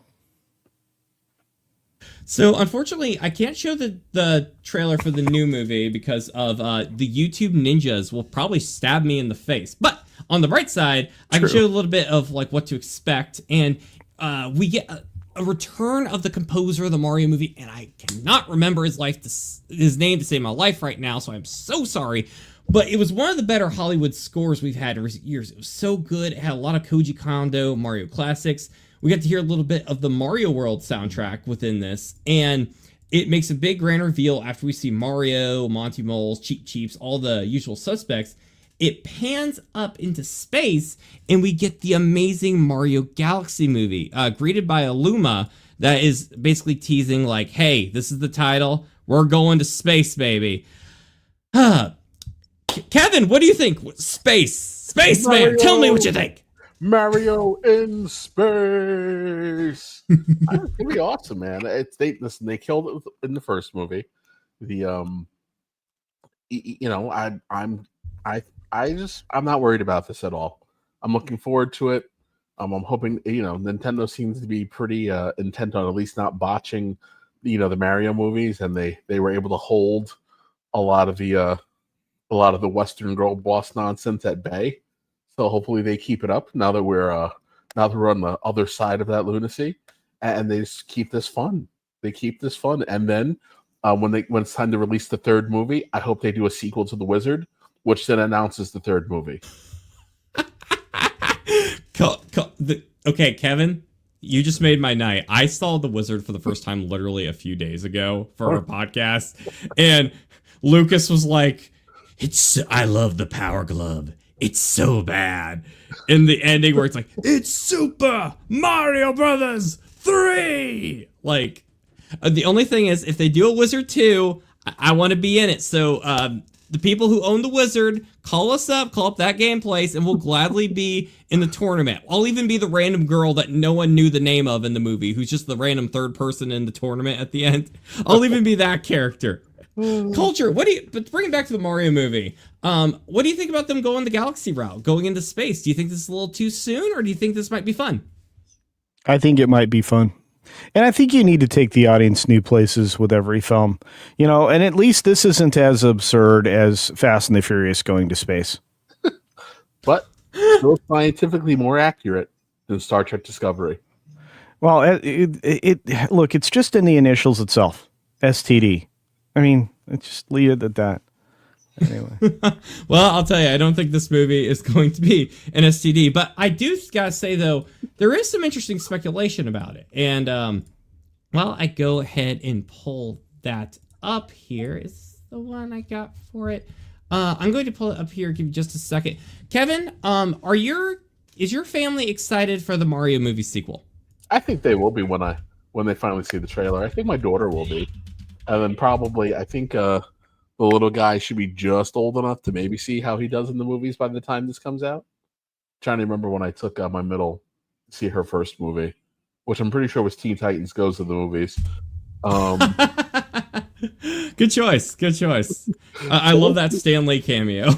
So, unfortunately, I can't show the trailer for the new movie because of the YouTube ninjas will probably stab me in the face. But on the bright side, I can show you a little bit of like what to expect. And we get a return of the composer of the Mario movie. And I cannot remember his name to save my life right now. So I'm so sorry. But it was one of the better Hollywood scores we've had in recent years. It was so good. It had a lot of Koji Kondo, Mario classics. We got to hear a little bit of the Mario World soundtrack within this. And it makes a big grand reveal after we see Mario, Monty Moles, Cheep Cheeps, all the usual suspects. It pans up into space, and we get the amazing Mario Galaxy movie, greeted by a Luma that is basically teasing like, hey, this is the title. We're going to space, baby. Kevin, what do you think? Space, man. Tell me what you think. Mario in space. It's gonna be awesome, man. They killed it in the first movie. I'm not worried about this at all. I'm looking forward to it. I'm hoping, Nintendo seems to be pretty intent on at least not botching, the Mario movies, and they were able to hold a lot of the Western girl boss nonsense at bay. So hopefully they keep it up now that we're on the other side of that lunacy, and they just keep this fun. They keep this fun, and then when it's time to release the third movie, I hope they do a sequel to The Wizard, which then announces the third movie. Okay, Kevin, you just made my night. I saw The Wizard for the first time literally a few days ago for our podcast, and Lucas was like, I love the Power Glove. It's so bad. In the ending where it's like, it's Super Mario Brothers 3. Like, the only thing is, if they do a Wizard 2, I want to be in it. So, the people who own the Wizard, call us up, call up That Game Place, and we'll gladly be in the tournament. I'll even be the random girl that no one knew the name of in the movie, who's just the random third person in the tournament at the end. I'll even be that character. Culture, but bring it back to the Mario movie. What do you think about them going the galaxy route, going into space? Do you think this is a little too soon, or do you think this might be fun? I think it might be fun. And I think you need to take the audience new places with every film, and at least this isn't as absurd as Fast and the Furious going to space. But still scientifically more accurate than Star Trek Discovery. Well, look, it's just in the initials itself, STD. I mean, just leave it at that. Anyway. Well, I'll tell you, I don't think this movie is going to be an STD, but I do gotta say, though, there is some interesting speculation about it. And, I go ahead and pull that up here. Is the one I got for it. I'm going to pull it up here. Give me just a second. Kevin, is your family excited for the Mario movie sequel? I think they will be when they finally see the trailer. I think my daughter will be. And then probably, I think the little guy should be just old enough to maybe see how he does in the movies by the time this comes out. Trying to remember when I took my middle to see her first movie, which I'm pretty sure was Teen Titans Goes to the Movies. Good choice. I love that Stan Lee cameo.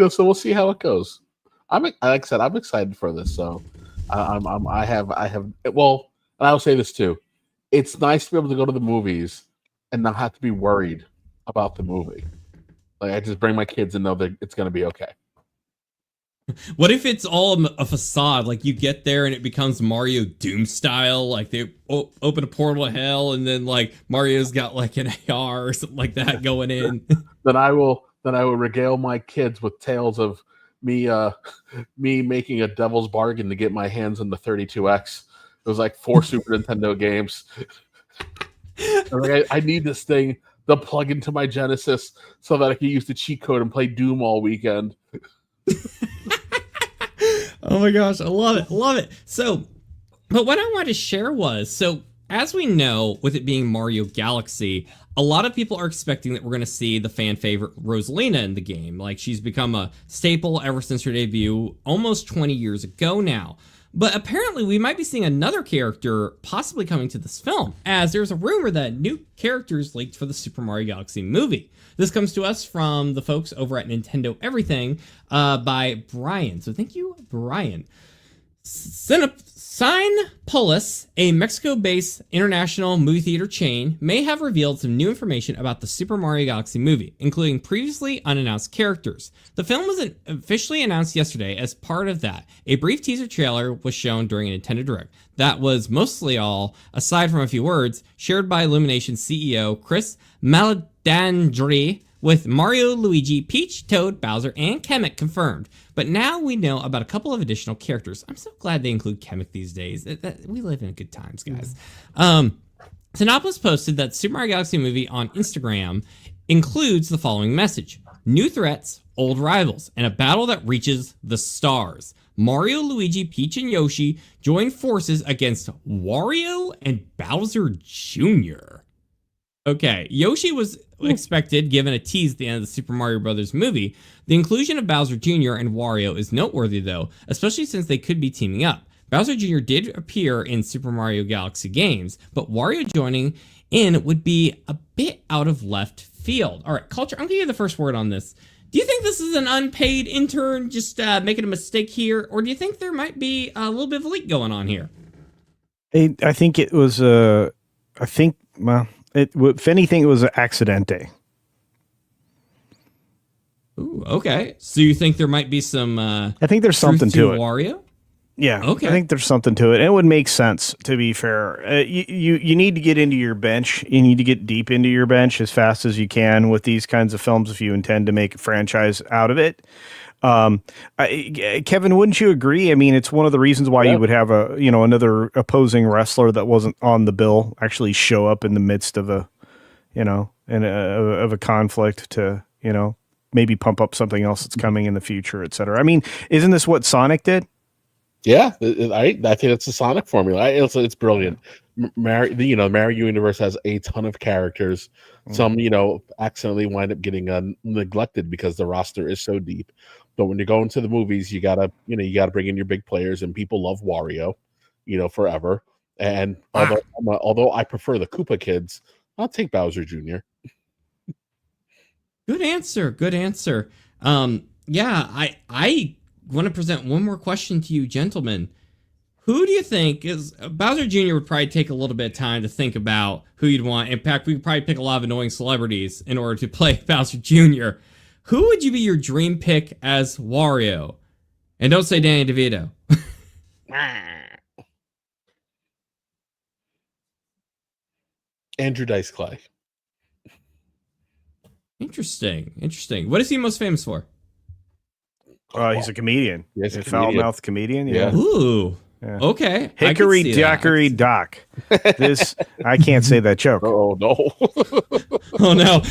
So we'll see how it goes. Like I said, I'm excited for this. So I have. Well, and I'll say this too. It's nice to be able to go to the movies and not have to be worried about the movie. Like, I just bring my kids and know that it's going to be okay. What if it's all a facade? Like you get there and it becomes Mario Doom style. Like they open a portal to hell, and then like Mario's got like an AR or something like that going in. Then I will regale my kids with tales of me me making a devil's bargain to get my hands on the 32X. It was like 4 Super Nintendo games. I need this thing to plug into my Genesis so that I can use the cheat code and play Doom all weekend. Oh my gosh, I love it. Love it. So, but what I wanted to share was, so as we know, with it being Mario Galaxy, a lot of people are expecting that we're going to see the fan favorite Rosalina in the game. Like she's become a staple ever since her debut almost 20 years ago now. But apparently we might be seeing another character possibly coming to this film, as there's a rumor that new characters leaked for the Super Mario Galaxy movie. This comes to us from the folks over at Nintendo Everything by Brian. So thank you, Brian. Cinepolis, a Mexico-based international movie theater chain, may have revealed some new information about the Super Mario Galaxy movie, including previously unannounced characters. The film was officially announced yesterday. As part of that, a brief teaser trailer was shown during a Nintendo Direct. That was mostly all, aside from a few words, shared by Illumination CEO Chris Maledandri, with Mario, Luigi, Peach, Toad, Bowser, and Kamek confirmed. But now we know about a couple of additional characters. I'm so glad they include Kamek these days. We live in good times, guys. Cinepolis posted that Super Mario Galaxy movie on Instagram includes the following message: new threats, old rivals, and a battle that reaches the stars. Mario, Luigi, Peach, and Yoshi join forces against Wario and Bowser Jr. Okay, Yoshi was expected, given a tease at the end of the Super Mario Bros. Movie. The inclusion of Bowser Jr. and Wario is noteworthy, though, especially since they could be teaming up. Bowser Jr. did appear in Super Mario Galaxy games, but Wario joining in would be a bit out of left field. All right, Culture, I'm going to give you the first word on this. Do you think this is an unpaid intern just making a mistake here, or do you think there might be a little bit of a leak going on here? I think it was if anything, it was an accidente. Ooh, okay. So you think there might be some I think there's something to it. Wario? Yeah. Okay. I think there's something to it. And it would make sense, to be fair. You need to get into your bench. You need to get deep into your bench as fast as you can with these kinds of films if you intend to make a franchise out of it. Kevin, wouldn't you agree? I mean, it's one of the reasons why you would have another opposing wrestler that wasn't on the bill actually show up in the midst of a conflict to, maybe pump up something else that's coming in the future, et cetera. I mean, isn't this what Sonic did? Yeah, I think it's the Sonic formula. It's brilliant. The Mario universe has a ton of characters. Some, accidentally wind up getting neglected because the roster is so deep. But when you go into the movies, you gotta bring in your big players, and people love Wario, forever. And although I prefer the Koopa kids, I'll take Bowser Jr. Good answer. Good answer. Yeah, I want to present one more question to you, gentlemen. Who do you think is Bowser Jr. would probably take a little bit of time to think about who you'd want. In fact, we could probably pick a lot of annoying celebrities in order to play Bowser Jr. Who would you be your dream pick as Wario? And don't say Danny DeVito. Andrew Dice Clay. Interesting. What is he most famous for? He's a comedian. He's a foul-mouthed comedian. Yeah. Ooh. Yeah. Okay. Hickory Dickory Dock. This I can't say that joke. Oh no. Oh no.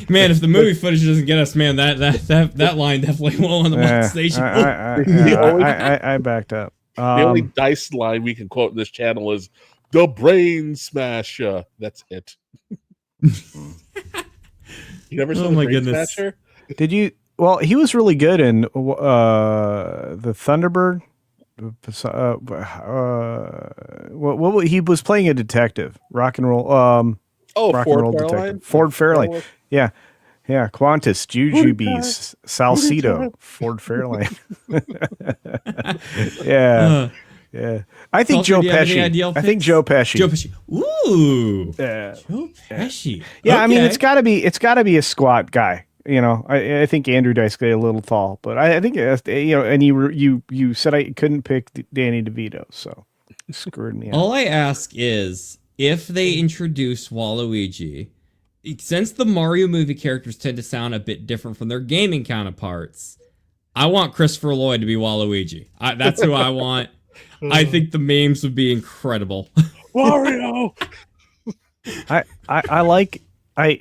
Man, if the movie footage doesn't get us, man, that line definitely won't on the one station. I backed up. The only Dice line we can quote in this channel is "The Brain Smasher." That's it. You never saw the Brain Smasher? Did you? Well, he was really good in the Thunderbird. What he was playing a detective, rock and roll. Rock and roll detective. Ford Fairlane. Yeah. Qantas, Jujubes, Salcedo, Ford Fairlane. Yeah. I think Joe Pesci. Joe Pesci. Ooh. Yeah. Joe Pesci. Yeah. Okay. I mean, it's got to be a squat guy. I think Andrew Dice got a little tall, but I think and you said I couldn't pick Danny DeVito, so you screwed me up. All I ask is if they introduce Waluigi, since the Mario movie characters tend to sound a bit different from their gaming counterparts, I want Christopher Lloyd to be Waluigi. That's who I want. I think the memes would be incredible. Wario.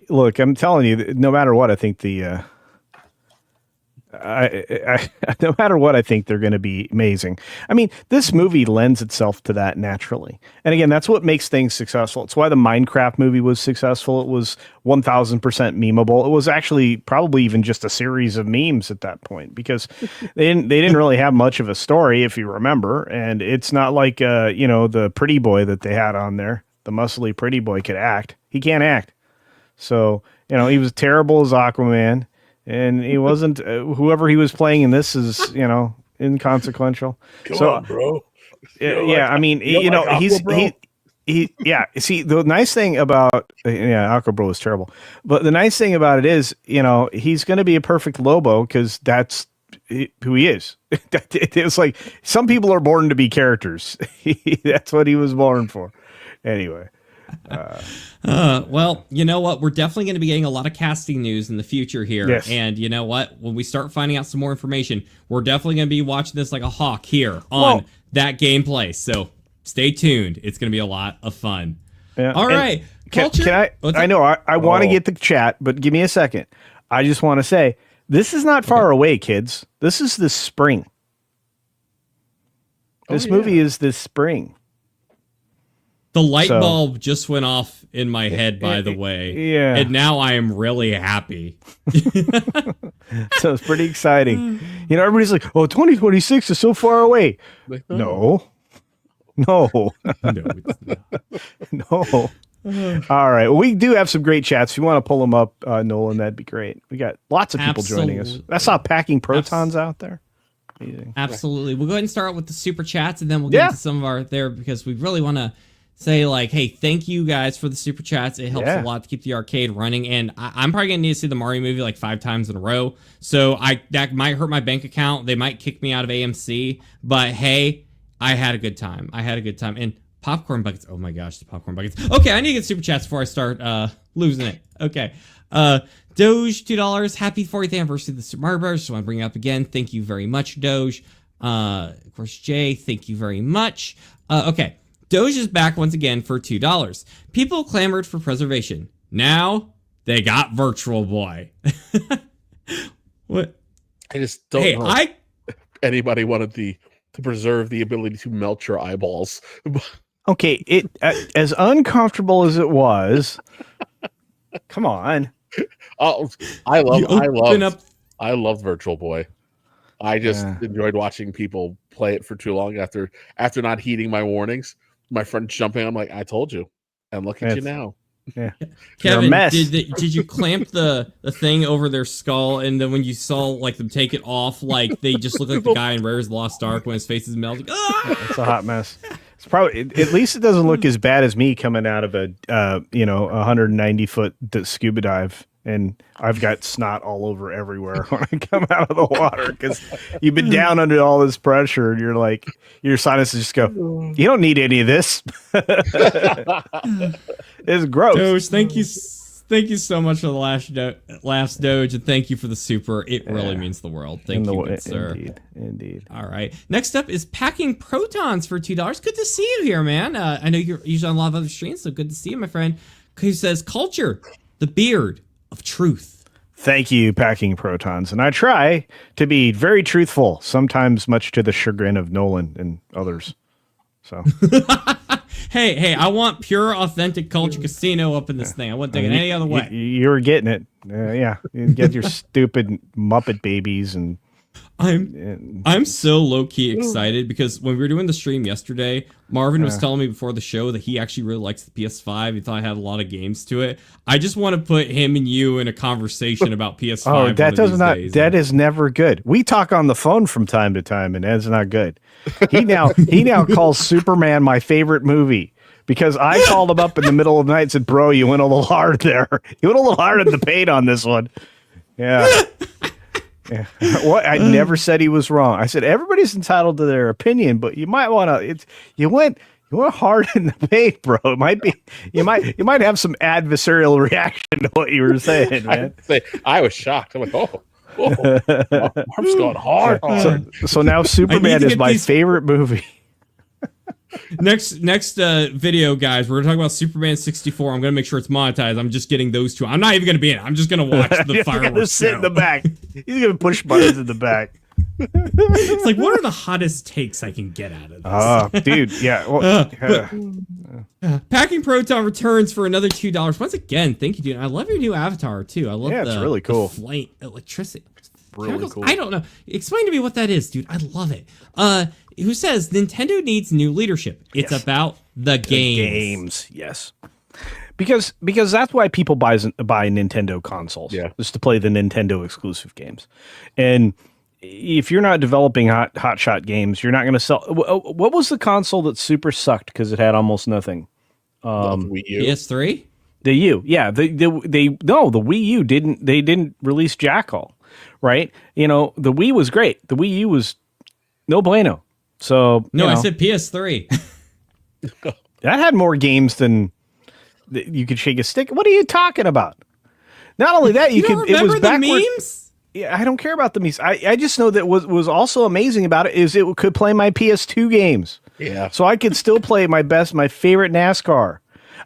Look, I'm telling you, no matter what, I think no matter what, I think they're going to be amazing. I mean, this movie lends itself to that naturally. And again, that's what makes things successful. It's why the Minecraft movie was successful. It was 1000% memeable. It was actually probably even just a series of memes at that point because they didn't really have much of a story, if you remember. And it's not like, the pretty boy that they had on there, the muscly pretty boy could act. He can't act. So, he was terrible as Aquaman, and he wasn't, whoever he was playing in this is, inconsequential. Come on, bro. I mean, see, the nice thing about, Aqua Bro is terrible, but the nice thing about it is, he's going to be a perfect Lobo because that's who he is. It's like some people are born to be characters. That's what he was born for. Anyway. Well, you know what? We're definitely going to be getting a lot of casting news in the future here. Yes. And you know what? When we start finding out some more information, we're definitely going to be watching this like a hawk here on that gameplay. So stay tuned. It's going to be a lot of fun. Yeah. All right. Can I know I want to get the chat, but give me a second. I just want to say, this is not far away, kids. This is this spring. This movie is this spring. The light bulb just went off in my head, by the way. Yeah. And now I am really happy. So it's pretty exciting. Everybody's like, 2026 is so far away. No. No. No, it's not. No. All right. Well, we do have some great chats. If you want to pull them up, Nolan, that'd be great. We got lots of people joining us. I saw Packing Protons out there. Amazing. Absolutely. We'll go ahead and start with the super chats, and then we'll get into some of our there because we really want to say hey, thank you guys for the super chats. It helps a lot to keep the arcade running, and I'm probably gonna need to see the Mario movie like 5 times in a row. So that might hurt my bank account. They might kick me out of AMC, but hey, I had a good time. And popcorn buckets. Oh my gosh, the popcorn buckets. Okay, I need to get super chats before I start losing it. Okay. Doge, $2. Happy 40th anniversary of the Super Mario Bros. Just want to bring it up again. Thank you very much, Doge. Of course, Jay, thank you very much. Okay. Doge is back once again for $2. People clamored for preservation. Now they got Virtual Boy. What? I just don't know. Anybody wanted to preserve the ability to melt your eyeballs. Okay, it as uncomfortable as it was. Come on. Oh, I love Virtual Boy. I just enjoyed watching people play it for too long after not heeding my warnings. My friend jumping, I'm like, I told you, and look at you now. Yeah, Kevin, did you clamp the thing over their skull, and then when you saw them take it off, they just look like the guy in Rare's Lost Ark when his face is melting? It's a hot mess. It's probably at least it doesn't look as bad as me coming out of a 190-foot scuba dive, and I've got snot all over everywhere when I come out of the water because you've been down under all this pressure, and you're like your sinuses just go. You don't need any of this. It's gross. Doge, thank you so much for the last Doge, and thank you for the super. It really means the world. Thank you, good sir. Indeed. All right. Next up is Packing Protons for $2. Good to see you here, man. I know you're usually on a lot of other streams, so good to see you, my friend. Who says culture, the beard of truth. Thank you, Packing Protons. And I try to be very truthful, sometimes much to the chagrin of Nolan and others. So. Hey, I want pure, authentic Culture Casino up in this thing. I wouldn't take it any other way. You're getting it. Yeah. You get your stupid Muppet babies and I'm so low-key excited because when we were doing the stream yesterday, Marvin was telling me before the show that he actually really likes the PS5. He thought it had a lot of games to it. I just want to put him and you in a conversation about PS5. Oh, that is never good. We talk on the phone from time to time, and that's not good. He now calls Superman my favorite movie because I called him up in the middle of the night and said, "Bro, you went a little hard there. You went a little hard in the paint on this one." Yeah. Yeah. What I never said he was wrong. I said everybody's entitled to their opinion, but you might want to. You went hard in the paint, bro. It might be you might have some adversarial reaction to what you were saying, man. I was shocked. I'm like, Marv's going hard. So now Superman is my favorite movie. Next video, guys, we're gonna talk about Superman 64. I'm gonna make sure it's monetized. I'm just getting those two. I'm not even gonna be in it. I'm just gonna watch the fireworks. Gonna sit in the back. He's gonna push buttons in the back. It's like, what are the hottest takes I can get out of this? Oh, dude, yeah. Well, Packing Proton returns for another $2. Once again, thank you, dude. I love your new avatar too. I love it's really cool. The flight electricity. Really cool. I don't know. Explain to me what that is, dude. I love it. Who says Nintendo needs new leadership? It's about the games. Yes. Because that's why people buy Nintendo consoles. Yeah. Just to play the Nintendo exclusive games. And if you're not developing hotshot games, you're not going to sell. What was the console that super sucked because it had almost nothing? Wii U. PS3? The U. Yeah. The Wii U didn't release jack all. Right? You know, the Wii was great. The Wii U was no bueno. So no, I said PS3. That had more games than you could shake a stick. What are you talking about? Not only that, you could. Remember it was the backward. Memes? Yeah, I don't care about the memes. I just know that was also amazing about it is it could play my PS2 games. Yeah. So I could still play my favorite NASCAR.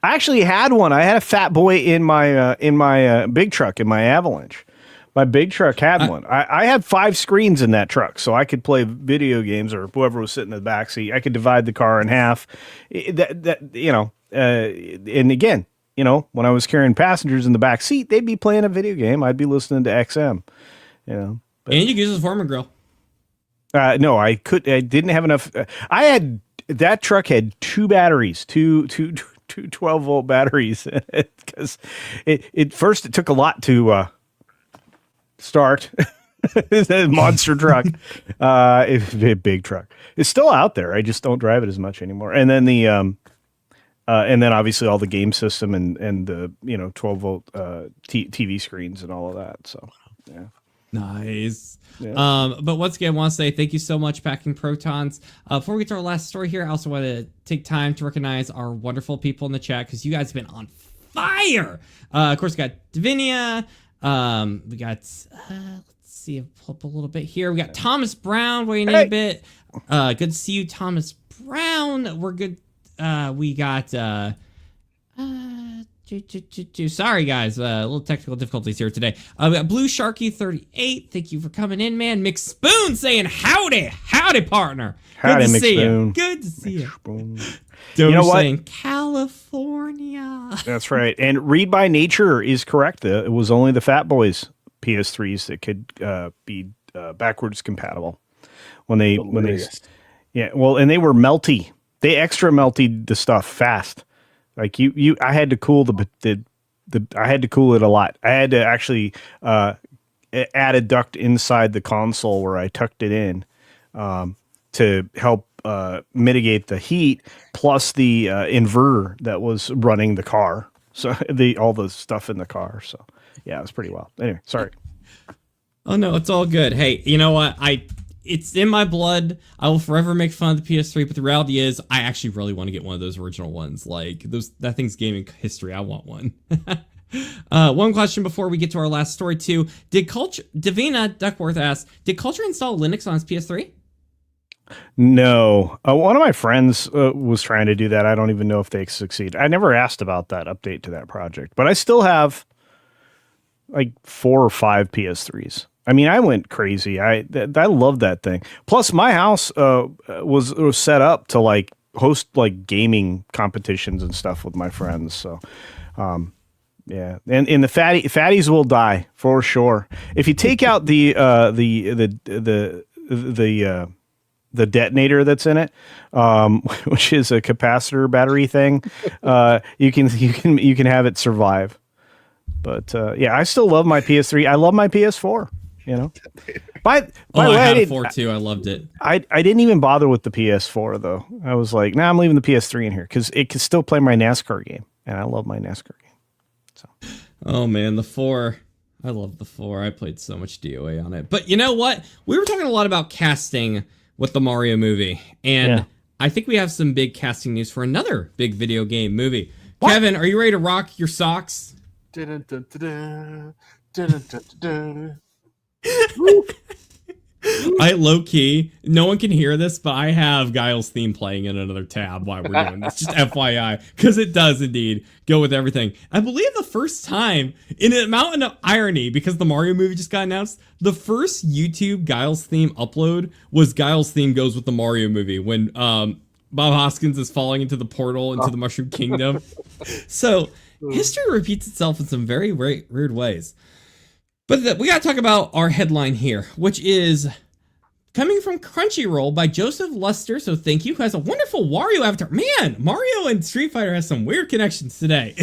I actually had one. I had a Fat Boy in my big truck in my Avalanche. My big truck had one. I had 5 screens in that truck, so I could play video games, or whoever was sitting in the back seat. I could divide the car in half. And again, you know, when I was carrying passengers in the back seat, they'd be playing a video game. I'd be listening to XM. You know, and you could use a Foreman grill. No, I didn't have enough. That truck had 2 batteries, two 12-volt batteries, because it took a lot to start. It's a monster truck. It's a big truck. It's still out there. I just don't drive it as much anymore. And then and then obviously all the game system and the 12-volt TV screens and all of that. So yeah. Nice. Yeah. But once again, I want to say thank you so much, Packing Protons. Before we get to our last story here, I also want to take time to recognize our wonderful people in the chat because you guys have been on fire. Of course, we got Davinia. We got let's see, I'll pull up a little bit here. We got Thomas Brown weighing in a bit. Good to see you, Thomas Brown. We're good. We got sorry guys, a little technical difficulties here today. We got Blue Sharky 38. Thank you for coming in, man. Mick Spoon saying howdy partner. Howdy, good to Mick see Spoon. you. Good to see you. You know what? Saying California. That's right. And Read by Nature is correct. It was only the Fat Boys PS3s that could be backwards compatible when they yeah. Well, and they were melty. They extra melted the stuff fast. Like I had to cool I had to cool it a lot. I had to actually add a duct inside the console where I tucked it in to help mitigate the heat, plus the inverter that was running the car. So all the stuff in the car. So yeah, it was pretty wild. Anyway, sorry. Oh no, it's all good. Hey, you know what? It's in my blood. I will forever make fun of the PS3, but the reality is I actually really want to get one of those original ones. Like that thing's gaming history. I want one. One question before we get to our last story too. Davina Duckworth asks, did Culture install Linux on his PS3? No. One of my friends was trying to do that. I don't even know if they succeed. I never asked about that update to that project, but I still have like 4 or 5 PS3s. I mean, I went crazy. I love that thing. Plus, my house was set up to like host like gaming competitions and stuff with my friends. So, yeah, and the fatties will die for sure if you take out the detonator that's in it, which is a capacitor battery thing. You can have it survive. But yeah, I still love my PS3. I love my PS4. You know, by the way, I had a 4 too. I loved it. I didn't even bother with the PS4 though. I was like, nah, I'm leaving the PS3 in here because it can still play my NASCAR game, and I love my NASCAR game. So, oh man, the 4. I love the 4. I played so much DOA on it. But you know what? We were talking a lot about casting with the Mario movie. And I think we have some big casting news for another big video game movie. What? Kevin, are you ready to rock your socks? I low-key, no one can hear this, but I have Guile's theme playing in another tab while we're doing this. Just FYI, because it does indeed go with everything. I believe the first time, in a mountain of irony, because the Mario movie just got announced, the first YouTube Guile's theme upload was Guile's theme goes with the Mario movie, when Bob Hoskins is falling into the portal into the Mushroom Kingdom. So, history repeats itself in some very weird ways. But we gotta talk about our headline here, which is coming from Crunchyroll by Joseph Luster, so thank you, who has a wonderful Wario avatar. Man, Mario and Street Fighter has some weird connections today.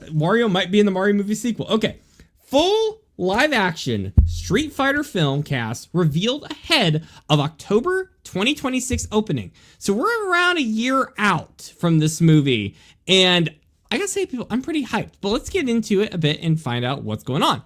Wario might be in the Mario movie sequel. Okay, full live-action Street Fighter film cast revealed ahead of October 2026 opening. So we're around a year out from this movie, and I gotta say, people, I'm pretty hyped. But let's get into it a bit and find out what's going on.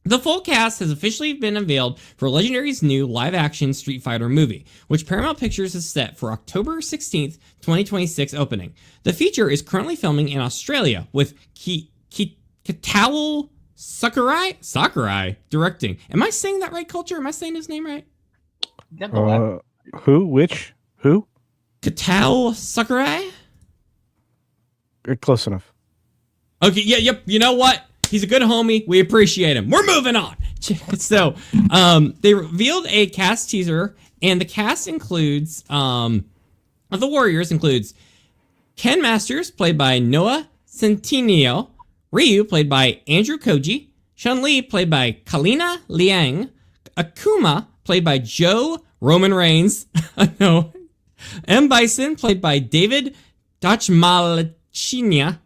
The full cast has officially been unveiled for Legendary's new live-action Street Fighter movie, which Paramount Pictures has set for October 16th, 2026 opening. The feature is currently filming in Australia, with Kitao Sakurai directing. Am I saying that right, Culture? Am I saying his name right? Who? Which? Who? Kitao Sakurai? Close enough. Okay, yep. You know what? He's a good homie. We appreciate him. We're moving on. So, they revealed a cast teaser, and the cast includes, of the Warriors includes Ken Masters, played by Noah Centineo, Ryu, played by Andrew Koji, Chun-Li, played by Kalina Liang, Akuma, played by Joe Roman Reigns, I know, M. Bison, played by David Dachmalachinia,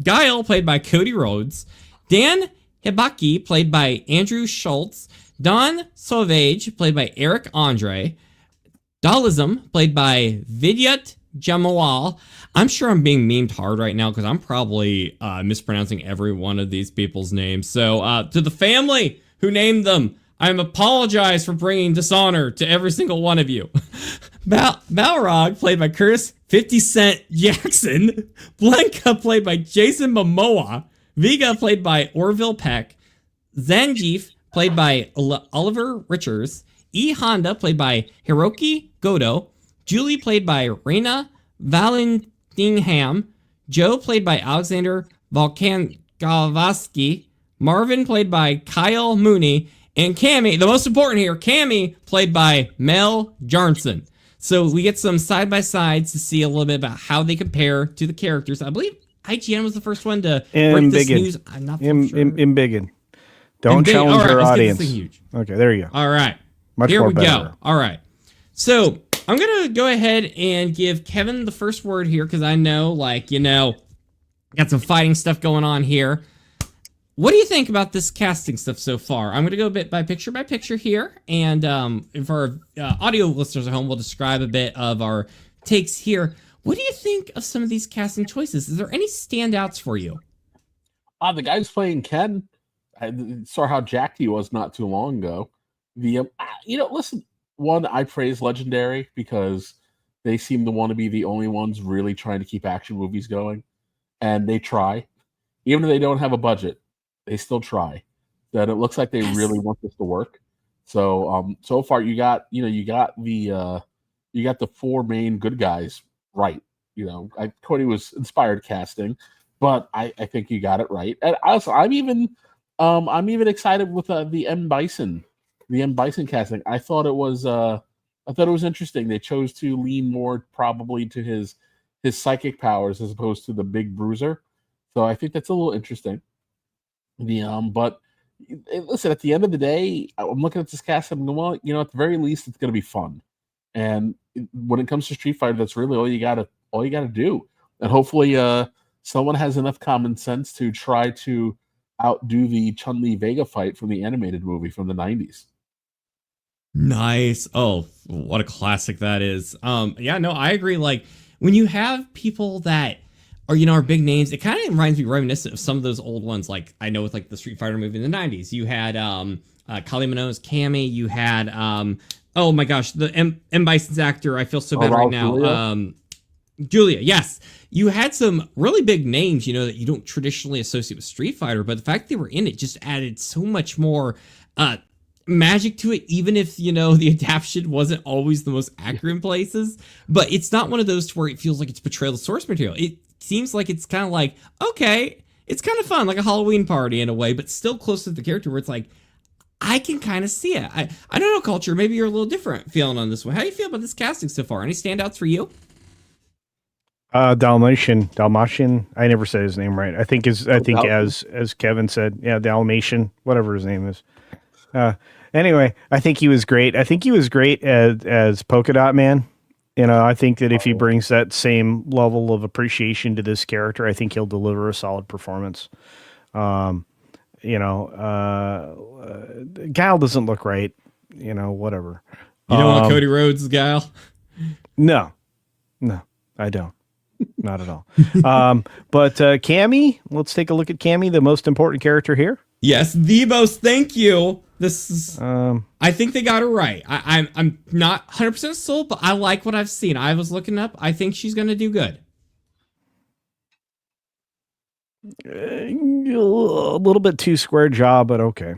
Guile, played by Cody Rhodes, Dan Hibaki, played by Andrew Schultz, Don Sauvage, played by Eric Andre, Dalism, played by Vidyut Jamal. I'm sure I'm being memed hard right now because I'm probably mispronouncing every one of these people's names. So to the family who named them, I apologize for bringing dishonor to every single one of you. Balrog, played by Curtis 50 Cent Jackson, Blanca, played by Jason Momoa, Vega, played by Orville Peck, Zangief, played by Oliver Richards, E. Honda, played by Hiroki Goto, Julie, played by Reina Valentingham, Joe, played by Alexander Volkanovsky, Marvin, played by Kyle Mooney, and Cammy, the most important here, Cammy, played by Mel Jarnson. So we get some side-by-sides to see a little bit about how they compare to the characters. I believe IGN was the first one to break this news. I'm not sure. Embiggen. Don't challenge our audience. Okay, there you go. All right. Much Here more we better. go. All right. So I'm going to go ahead and give Kevin the first word here because I know, got some fighting stuff going on here. What do you think about this casting stuff so far? I'm going to go bit by picture here. And if our audio listeners at home, we'll describe a bit of our takes here. What do you think of some of these casting choices? Is there any standouts for you? The guy who's playing Ken, I saw how jacked he was not too long ago. Listen, one, I praise Legendary because they seem to want to be the only ones really trying to keep action movies going. And they try. Even if they don't have a budget, they still try. That it looks like they really want this to work. So so far you got the four main good guys right. Cody was inspired casting, but I think you got it right. And also I'm even excited with the M. Bison casting. I thought it was interesting. They chose to lean more probably to his psychic powers as opposed to the big bruiser. So I think that's a little interesting. But listen, at the end of the day, I'm looking at this cast and I'm going, well, at the very least, it's going to be fun. And when it comes to Street Fighter, that's really all you got to do. And hopefully, someone has enough common sense to try to outdo the Chun-Li Vega fight from the animated movie from the 90s. Nice. Oh, what a classic that is. I agree. Like when you have people that are big names. It kind of reminds me reminiscent of some of those old ones. Like I know with like the Street Fighter movie in the 90s, you had Kali Minogue's Cammy, you had oh my gosh, the M Bison's actor. I feel so bad right now. Julia, yes. You had some really big names, that you don't traditionally associate with Street Fighter, but the fact they were in it just added so much more magic to it, even if, the adaptation wasn't always the most accurate in places. But it's not one of those to where it feels like it's betrayal of source material. It seems like it's kind of like, okay, it's kind of fun, like a Halloween party in a way, but still close to the character where it's like, I can kind of see it. I don't know, Culture, maybe you're a little different feeling on this one. How do you feel about this casting so far? Any standouts for you? Dalmatian. I never said his name right. I think as Kevin said, yeah, Dalmatian, whatever his name is. Anyway, I think he was great. I think he was great as Polka Dot Man. I think that if he brings that same level of appreciation to this character, I think he'll deliver a solid performance. Gal doesn't look right. Whatever. You don't want Cody Rhodes' Gal? No, I don't. Not at all. But Cammy, let's take a look at Cammy, the most important character here. Yes, the most. Thank you. This is. I think they got it right. I'm not 100% sold, but I like what I've seen. I was looking up. I think she's going to do good. A little bit too square jaw, but okay.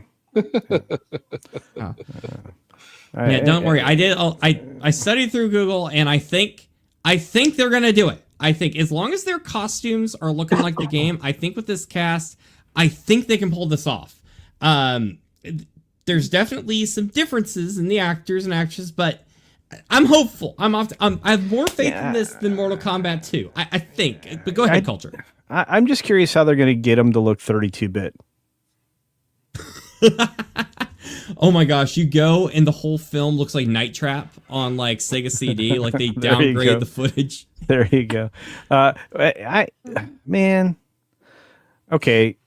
Don't worry. I studied through Google, and I think they're going to do it. I think as long as their costumes are looking like the game, I think with this cast, I think they can pull this off. There's definitely some differences in the actors and actresses, but I'm hopeful. I have more faith in this than Mortal Kombat 2. I think. But go ahead, Culture. I'm just curious how they're going to get them to look 32-bit. Oh my gosh, you go and the whole film looks like Night Trap on like Sega CD, like they downgrade the footage. There you go. Man. Okay.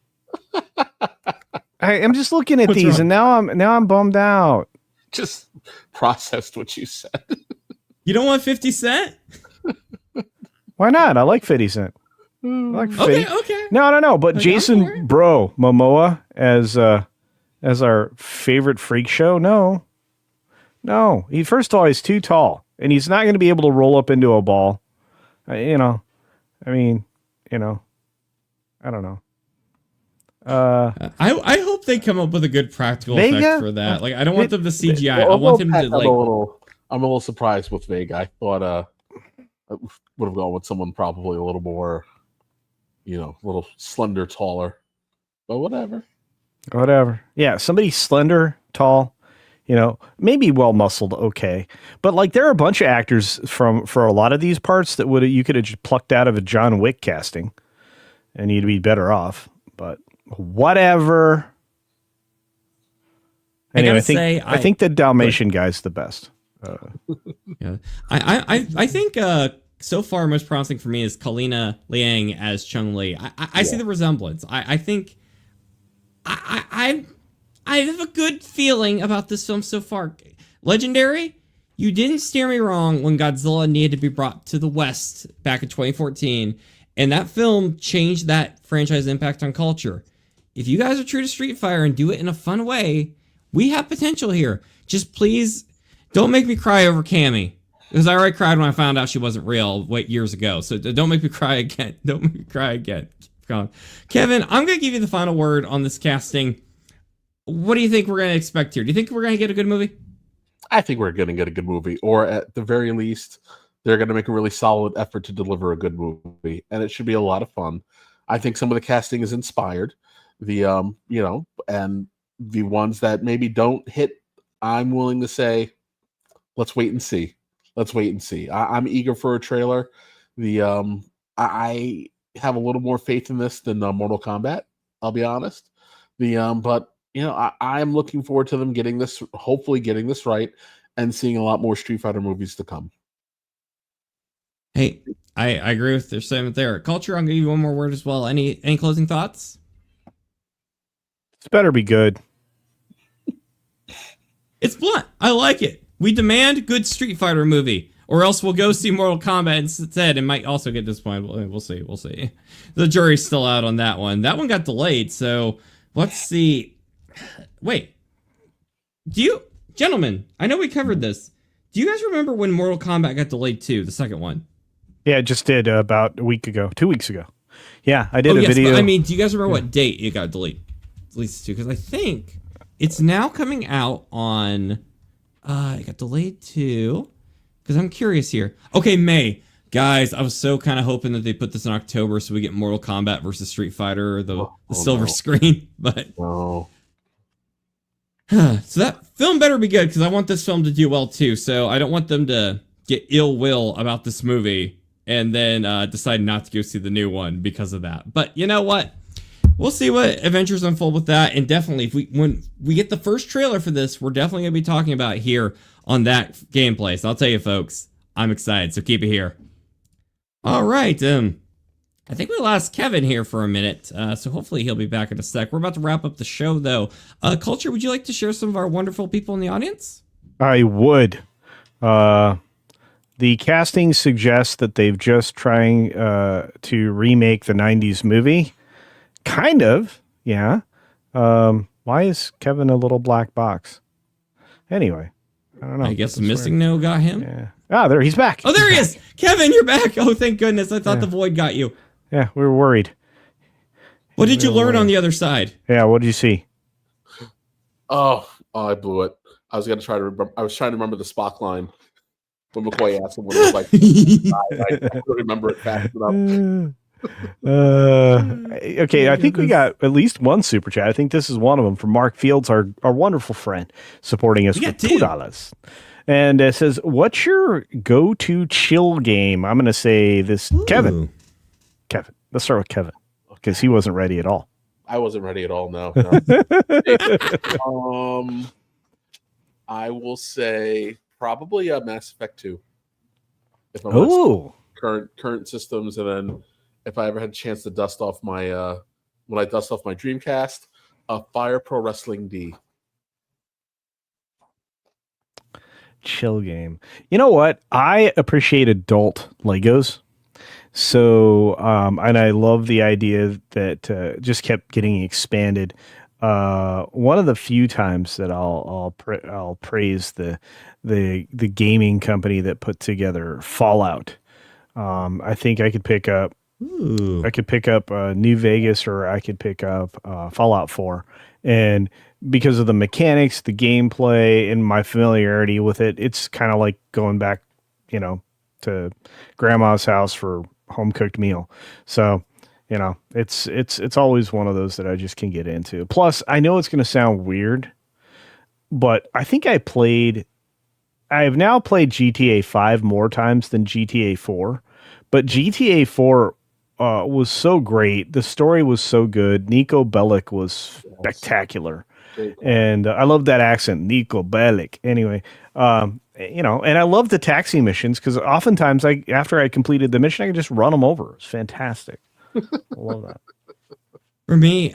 I'm just looking at these and now I'm bummed out. Just processed what you said. You don't want 50 Cent? Why not? I like 50 Cent. I like 50. Okay. No. But Jason Momoa as our favorite freak show? No. First of all, he's too tall, and he's not going to be able to roll up into a ball. I don't know. I hope they come up with a good practical effect for that. Like, I don't want them to CGI. I want them to like. I'm a little surprised with Vega. I thought I would have gone with someone probably a little more, a little slender, taller. But whatever. Yeah, somebody slender, tall, maybe well muscled, okay. But like there are a bunch of actors for a lot of these parts that you could have just plucked out of a John Wick casting and you'd be better off. But whatever. Anyway, I think the Dalmatian guy's the best. Yeah. I think so far most promising for me is Kalina Liang as Chun-Li. I see the resemblance. I think I have a good feeling about this film so far. Legendary, you didn't steer me wrong when Godzilla needed to be brought to the West back in 2014, and that film changed that franchise impact on culture. If you guys are true to Street Fighter and do it in a fun way, we have potential here. Just please don't make me cry over Cammy, because I already cried when I found out she wasn't real years ago. So don't make me cry again. Don't make me cry again. Kevin, I'm going to give you the final word on this casting. What do you think we're going to expect here? Do you think we're going to get a good movie? I think we're going to get a good movie, or at the very least, they're going to make a really solid effort to deliver a good movie, and it should be a lot of fun. I think some of the casting is inspired. And the ones that maybe don't hit, I'm willing to say, let's wait and see. I'm eager for a trailer. I have a little more faith in this than Mortal Kombat. I'll be honest. But I'm looking forward to them hopefully getting this right, and seeing a lot more Street Fighter movies to come. Hey, I agree with their statement there. Culture, I'll give you one more word as well. Any closing thoughts? It's better be good. It's blunt. I like it. We demand good Street Fighter movie, or else we'll go see Mortal Kombat instead and might also get disappointed. We'll see. The jury's still out on that one. That one got delayed, so let's see. Wait. Gentlemen, I know we covered this. Do you guys remember when Mortal Kombat got delayed too, the second one? Yeah, it just did about a week ago, 2 weeks ago. Yeah, I did a video. But, I mean, do you guys remember what date it got delayed? At least two, because I think it's now coming out on. It got delayed too, because I'm curious here. Okay, May. Guys, I was so kind of hoping that they put this in October so we get Mortal Kombat versus Street Fighter, the silver screen, but no. So that film better be good because I want this film to do well too. So I don't want them to get ill will about this movie and then decide not to go see the new one because of that. But you know what? We'll see what adventures unfold with that, and definitely when we get the first trailer for this, we're definitely gonna be talking about it here on that gameplay. So I'll tell you, folks, I'm excited. So keep it here. All right, I think we lost Kevin here for a minute, so hopefully he'll be back in a sec. We're about to wrap up the show, though. Culture, would you like to share some of our wonderful people in the audience? I would. The casting suggests that they've just trying to remake the 90s movie. Kind of, yeah. Why is Kevin a little black box? Anyway, I don't know. I guess Missing No got him. Yeah. Ah, there he's back. Oh, there he is. Kevin, you're back. Oh, thank goodness. I thought the void got you. Yeah, we were worried. What did you learn on the other side? Yeah, what did you see? Oh, I blew it. I was trying to remember the Spock line when McCoy asked him when it was like. I don't remember it fast enough. Okay, I think we got at least one super chat. I think this is one of them from Mark Fields, our wonderful friend, supporting us with $2. And it says, "What's your go-to chill game?" I'm going to say this. Ooh. Kevin. Let's start with Kevin because he wasn't ready at all. I wasn't ready at all. No. I will say probably Mass Effect 2. If I'm current systems, and then if I ever had a chance to dust off my when I dust off my Dreamcast, Fire Pro Wrestling D. Chill game. You know what? I appreciate adult Legos. So, and I love the idea that just kept getting expanded. One of the few times that I'll praise the gaming company that put together Fallout. I think I could pick up. Ooh. I could pick up New Vegas, or I could pick up Fallout 4, and because of the mechanics, the gameplay, and my familiarity with it, it's kind of like going back, to grandma's house for home cooked meal. So, it's always one of those that I just can get into. Plus, I know it's going to sound weird, but I think I have now played GTA 5 more times than GTA 4, but GTA 4 was so great. The story was so good. Nico Bellic was spectacular. And I love that accent, Nico Bellic. Anyway, and I love the taxi missions because oftentimes after I completed the mission, I could just run them over. It's fantastic. I love that. For me,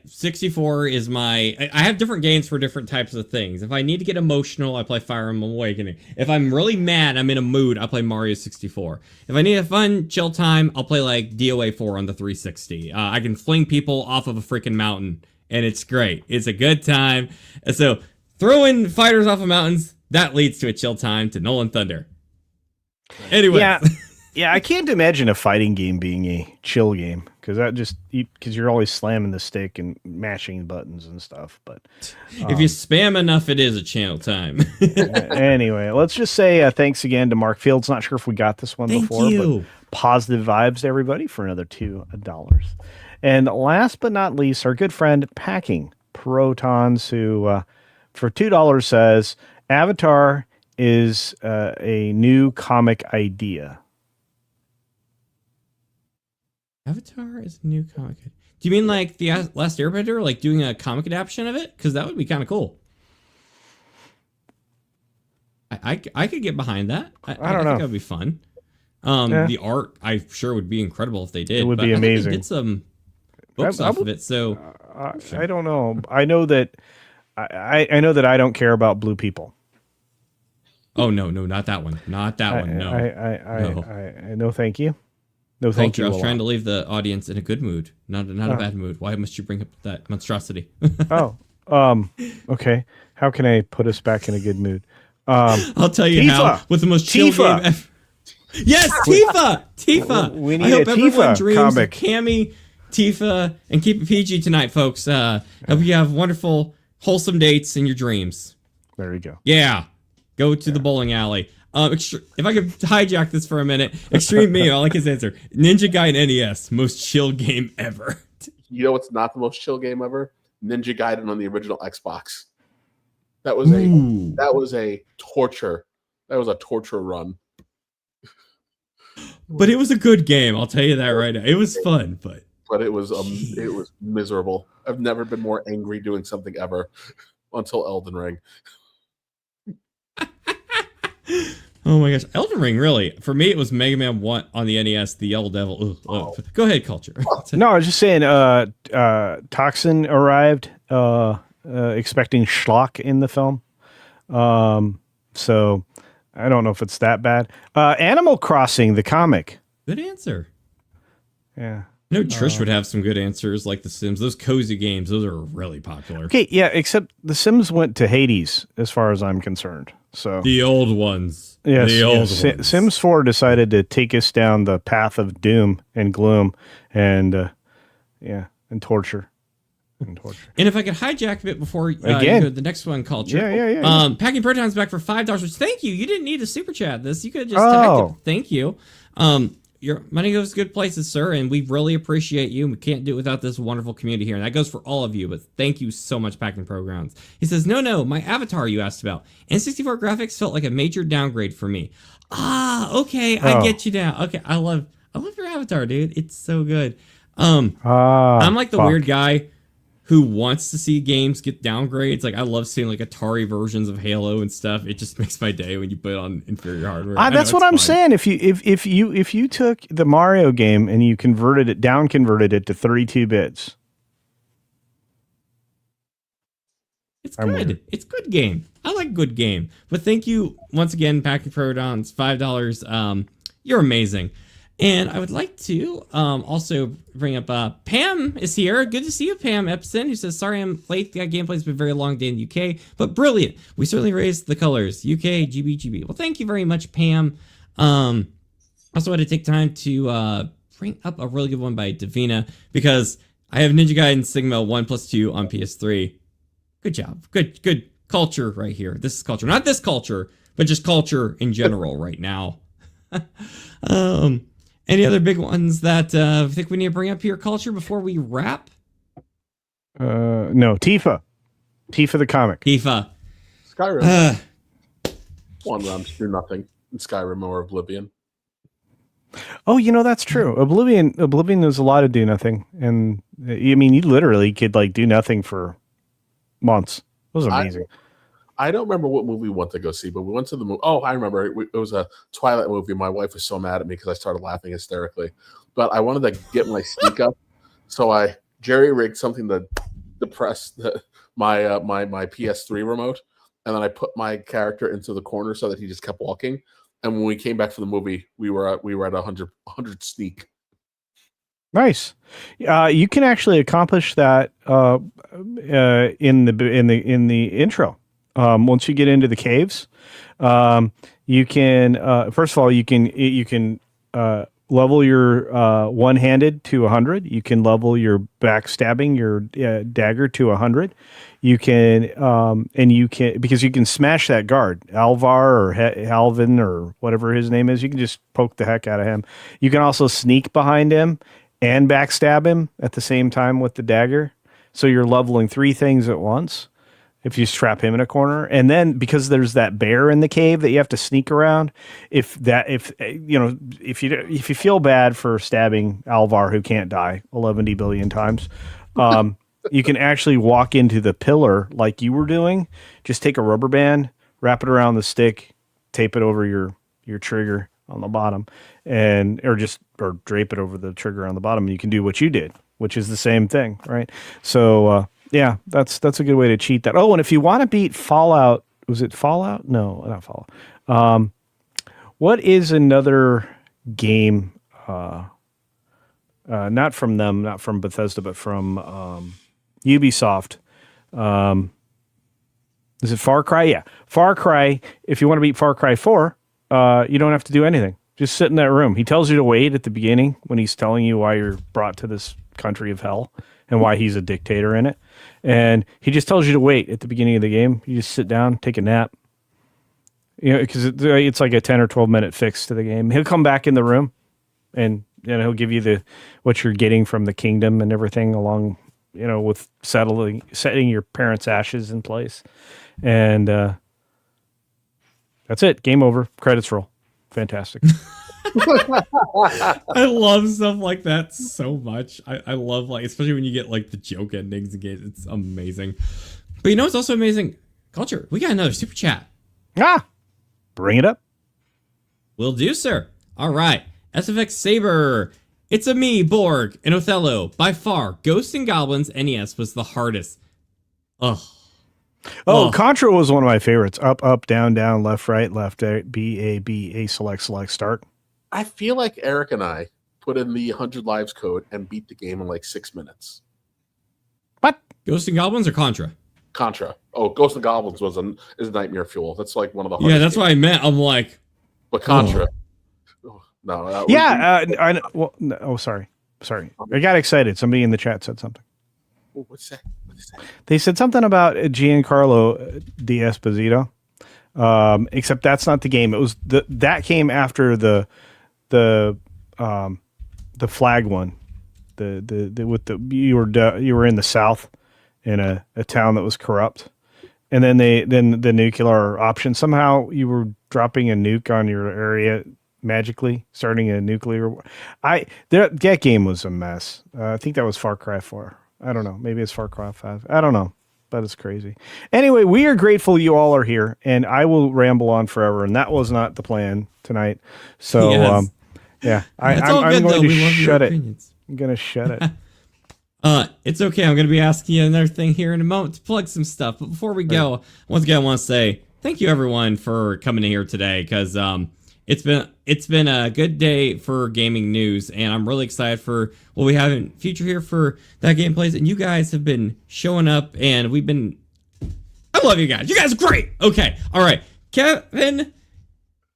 64 is I have different games for different types of things. If I need to get emotional, I play Fire Emblem Awakening. If I'm really mad, I'm in a mood, I play Mario 64. If I need a fun, chill time, I'll play like DOA 4 on the 360. I can fling people off of a freaking mountain, and it's great. It's a good time. And so throwing fighters off of mountains, that leads to a chill time to Nolan Thunder. Anyway. Yeah, I can't imagine a fighting game being a chill game because you're always slamming the stick and mashing buttons and stuff. But if you spam enough, it is a channel time. Anyway, let's just say thanks again to Mark Fields. Not sure if we got this one before, but positive vibes to everybody for another $2. And last but not least, our good friend Packing Protons, who for $2 says Avatar is a new comic idea. Avatar is a new comic. Do you mean like the Last Airbender, like doing a comic adaptation of it? Because that would be kind of cool. I could get behind that. I don't know. I think that would be fun. The art, I'm sure, would be incredible if they did. It would be amazing. They did some books off of it, so I don't know. I know that I know that I don't care about blue people. Oh no, not that one. Not that one. No. No, thank you. No, thank Culture, you. I was trying to leave the audience in a good mood, not a bad mood. Why must you bring up that monstrosity? Okay. How can I put us back in a good mood? I'll tell you Tifa! how. With the most chill Tifa! game ever. Yes, Tifa! Tifa! We need I hope a everyone Tifa dreams comic. of Cammy, Tifa, and keep it PG tonight, folks. Hope you have wonderful, wholesome dates in your dreams. There you go. Yeah. Go to the bowling alley. If I could hijack this for a minute, Extreme Me, I like his answer. Ninja Gaiden NES, most chill game ever. You know what's not the most chill game ever? Ninja Gaiden on the original Xbox. That was a torture. That was a torture run. But it was a good game, I'll tell you that right now. It was fun, but it was miserable. I've never been more angry doing something ever until Elden Ring. oh my gosh, Elden Ring, really. For me, it was Mega Man 1 on the NES, the Yellow Devil. Go ahead, Culture. No, I was just saying, Toxin arrived expecting schlock in the film. So I don't know if it's that bad. Animal Crossing, the comic. Good answer. Yeah. I know Trish would have some good answers like The Sims. Those cozy games, those are really popular. Okay, yeah, except The Sims went to Hades, as far as I'm concerned. So the old ones. Yes, the old ones. Sims 4 decided to take us down the path of doom and gloom and torture. And if I could hijack a bit before you go to the next one, Culture. Yeah. Packing Protons back for $5, which thank you. You didn't need to super chat this. You could have just tagged it. Thank you. Your money goes to good places, sir, and we really appreciate you. We can't do it without this wonderful community here, and that goes for all of you, but thank you so much, Packing Programs. He says, no, my avatar you asked about. N64 graphics felt like a major downgrade for me. Okay, I get you now. Okay, I love your avatar, dude. It's so good. I'm like the weird guy who wants to see games get downgrades. Like, I love seeing like Atari versions of Halo and stuff. It just makes my day when you put it on inferior hardware. That's what I'm saying. If you took the Mario game and you converted it to 32 bits, it's good. It's good game. I like good game. But thank you once again, Packing Protons, $5. You're amazing. And I would like to also bring up Pam is here. Good to see you, Pam Epson, who says, sorry I'm late. The gameplay's been a very long day in the UK, but brilliant. We certainly raised the colors. UK, GB. Well, thank you very much, Pam. Also had to take time to bring up a really good one by Davina, because I have Ninja Gaiden Sigma 1+2 on PS3. Good job. Good culture right here. This is culture. Not this culture, but just culture in general right now. Any other big ones that I think we need to bring up here, Culture, before we wrap? No, Tifa the comic. Tifa. Skyrim. One round to do nothing in Skyrim or Oblivion. Oh, that's true. Oblivion is a lot of do nothing, and I mean, you literally could like do nothing for months. It was amazing. I don't remember what movie we went to go see, but we went to the movie. Oh, I remember. It was a Twilight movie. My wife was so mad at me because I started laughing hysterically. But I wanted to get my sneak up, so I jerry-rigged something to depress my PS3 remote, and then I put my character into the corner so that he just kept walking. And when we came back from the movie, we were at 100 sneak. Nice. You can actually accomplish that in the intro. Once you get into the caves, you can first of all you can level your one-handed to 100. You can level your backstabbing, your dagger to 100. You can because you can smash that guard, Alvar or Halvin or whatever his name is. You can just poke the heck out of him. You can also sneak behind him and backstab him at the same time with the dagger. So you're leveling 3 things at once. If you trap him in a corner, and then because there's that bear in the cave that you have to sneak around, if you feel bad for stabbing Alvar, who can't die 11 billion times, you can actually walk into the pillar like you were doing. Just take a rubber band, wrap it around the stick, tape it over your trigger on the bottom, or drape it over the trigger on the bottom, and you can do what you did, which is the same thing, right? So. Yeah, that's a good way to cheat that. Oh, and if you want to beat Fallout was it Fallout? No, not Fallout. What is another game? Not from them, not from Bethesda, but from Ubisoft. Is it Far Cry? Yeah, Far Cry. If you want to beat Far Cry 4, you don't have to do anything. Just sit in that room. He tells you to wait at the beginning when he's telling you why you're brought to this country of hell and why he's a dictator in it. And he just tells you to wait at the beginning of the game. You just sit down, take a nap. You know, because it's like a 10 or 12 minute fix to the game. He'll come back in the room and he'll give you what you're getting from the kingdom and everything along, with setting your parents' ashes in place. And that's it. Game over. Credits roll. Fantastic. I love stuff like that so much. I love, especially when you get the joke endings in games. It's amazing. But it's also amazing. Culture, we got another super chat. Bring it up. Will do, sir. All right. SFX Saber. It's a me, Borg, and Othello. By far, Ghosts and Goblins NES was the hardest. Ugh. Oh, Contra was one of my favorites. Up, up, down, down, left, right, left, B, A, select, start. I feel like Eric and I put in the 100 lives code and beat the game in 6 minutes. What? Ghosts and Goblins or Contra? Contra. Oh, Ghosts and Goblins is Nightmare Fuel. That's one of the hardest. Yeah, that's what I meant. I'm like, but Contra. Oh. No. Sorry. I got excited. Somebody in the chat said something. Oh, what's that? They said something about Giancarlo D'Esposito. Except that's not the game. It was that came after the flag one. You were in the South in a town that was corrupt, and then the nuclear option. Somehow you were dropping a nuke on your area magically, starting a nuclear. That game was a mess. I think that was Far Cry 4. I don't know. Maybe it's Far Cry 5. I don't know. But it's crazy. Anyway, we are grateful you all are here, and I will ramble on forever, and that was not the plan tonight. So, yes. I'm going to shut it. I'm going to shut it. It's okay. I'm going to be asking you another thing here in a moment to plug some stuff. But before we go, once again, I want to say thank you, everyone, for coming in here today, because it's been a good day for gaming news, and I'm really excited for what we have in future here for That Game Plays. And you guys have been showing up, and I love you guys. You guys are great. Okay, all right, Kevin.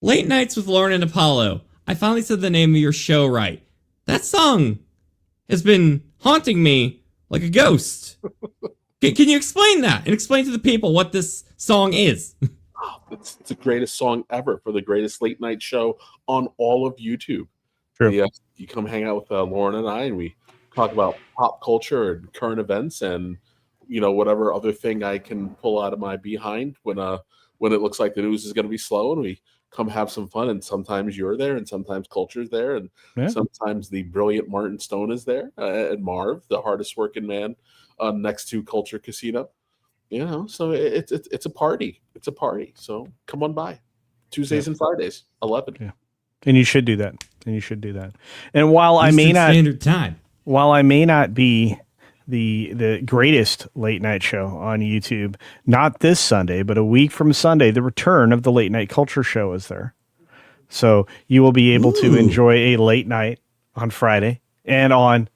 Late Nights with Lauren and Apollo. I finally said the name of your show right. That song has been haunting me like a ghost. Can you explain that and explain to the people what this song is? It's the greatest song ever for the greatest late night show on all of YouTube. True. Yeah, you come hang out with Lauren and I, and we talk about pop culture and current events, and whatever other thing I can pull out of my behind when it looks like the news is going to be slow, and we come have some fun. And sometimes you're there, and sometimes Culture's there, and sometimes the brilliant Martin Stone is there, and Marv, the hardest working man, next to Culture Casino. So it's a party. It's a party. So come on by. Tuesdays and Fridays, 11. Yeah. And you should do that. And while I may not standard time, while I may not be the greatest late night show on YouTube, not this Sunday, but a week from Sunday, the return of the Late Night Culture Show is there. So you will be able to enjoy a late night on Friday and on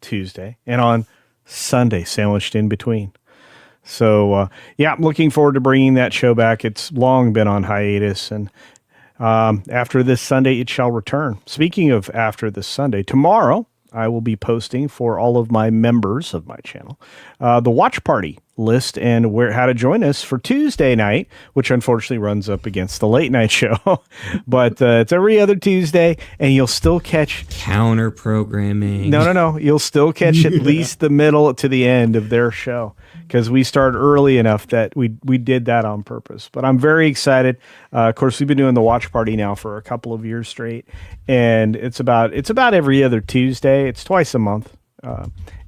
Tuesday and on Sunday, sandwiched in between. So, I'm looking forward to bringing that show back. It's long been on hiatus, and after this Sunday, it shall return. Speaking of after this Sunday, tomorrow, I will be posting for all of my members of my channel the watch party list and how to join us for Tuesday night, which unfortunately runs up against the late night show. But it's every other Tuesday, and you'll still catch counter programming. No. You'll still catch at least the middle to the end of their show, because we start early enough that we did that on purpose. But I'm very excited. Of course, we've been doing the watch party now for a couple of years straight, and it's about every other Tuesday. It's twice a month.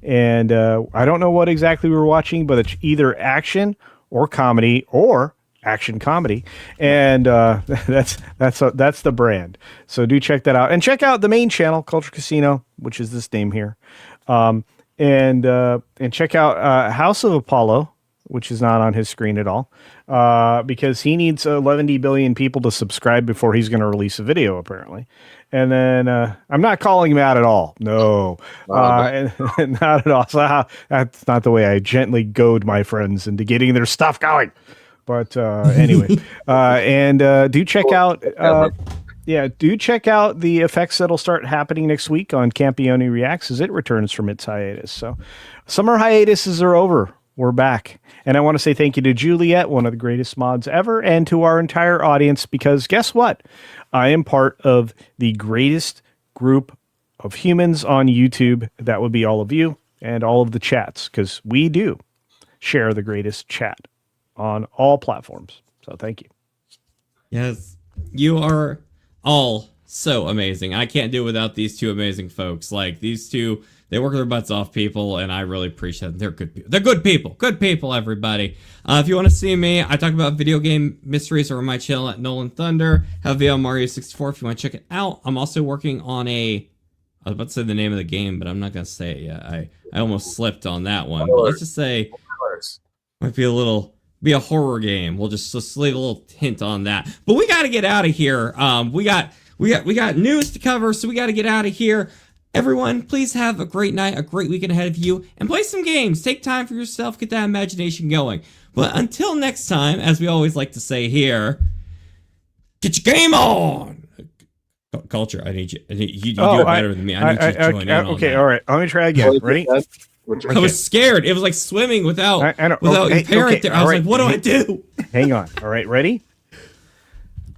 And I don't know what exactly we're watching, but it's either action or comedy or action comedy, and that's the brand. So do check that out, and check out the main channel, Culture Casino, which is this name here, and check out House of Apollo, which is not on his screen at all. because he needs 11 billion people to subscribe before he's going to release a video, apparently. And then I'm not calling him out at all. No, not at all. So, that's not the way I gently goad my friends into getting their stuff going. But anyway, and do check out. Yeah, do check out the effects that'll start happening next week on Campione Reacts as it returns from its hiatus. So, summer hiatuses are over. We're back. And I want to say thank you to Juliet, one of the greatest mods ever, and to our entire audience, because guess what? I am part of the greatest group of humans on YouTube. That would be all of you and all of the chats, because we do share the greatest chat on all platforms. So thank you. Yes, you are all so amazing. I can't do it without these two amazing folks. Like, these two, they work their butts off, people, and I really appreciate them. They're good people. They're good people. Good people, everybody. If you want to see me, I talk about video game mysteries over my channel at Nolan Thunder. Have a video on Mario 64 if you want to check it out. I'm also working on I was about to say the name of the game, but I'm not going to say it yet. I almost slipped on that one. But let's just say might be a horror game. We'll just leave a little hint on that. But we got to get out of here. We got news to cover, so we got to get out of here. Everyone, please have a great night, a great weekend ahead of you, and play some games. Take time for yourself, get that imagination going. But until next time, as we always like to say here, get your game on. Culture, I need you. You do it better than me. I need you to join in on okay, that. all right. Let me try again. Ready? I was scared. It was like swimming without your parent there. I was like, what do I do? Hang on. All right, ready?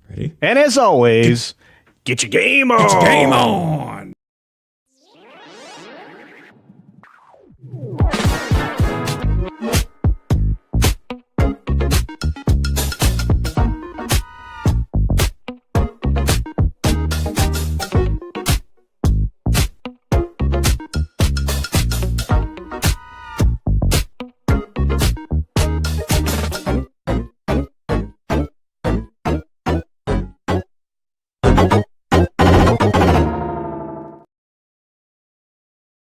Ready? And as always, get your game on. Get your game on.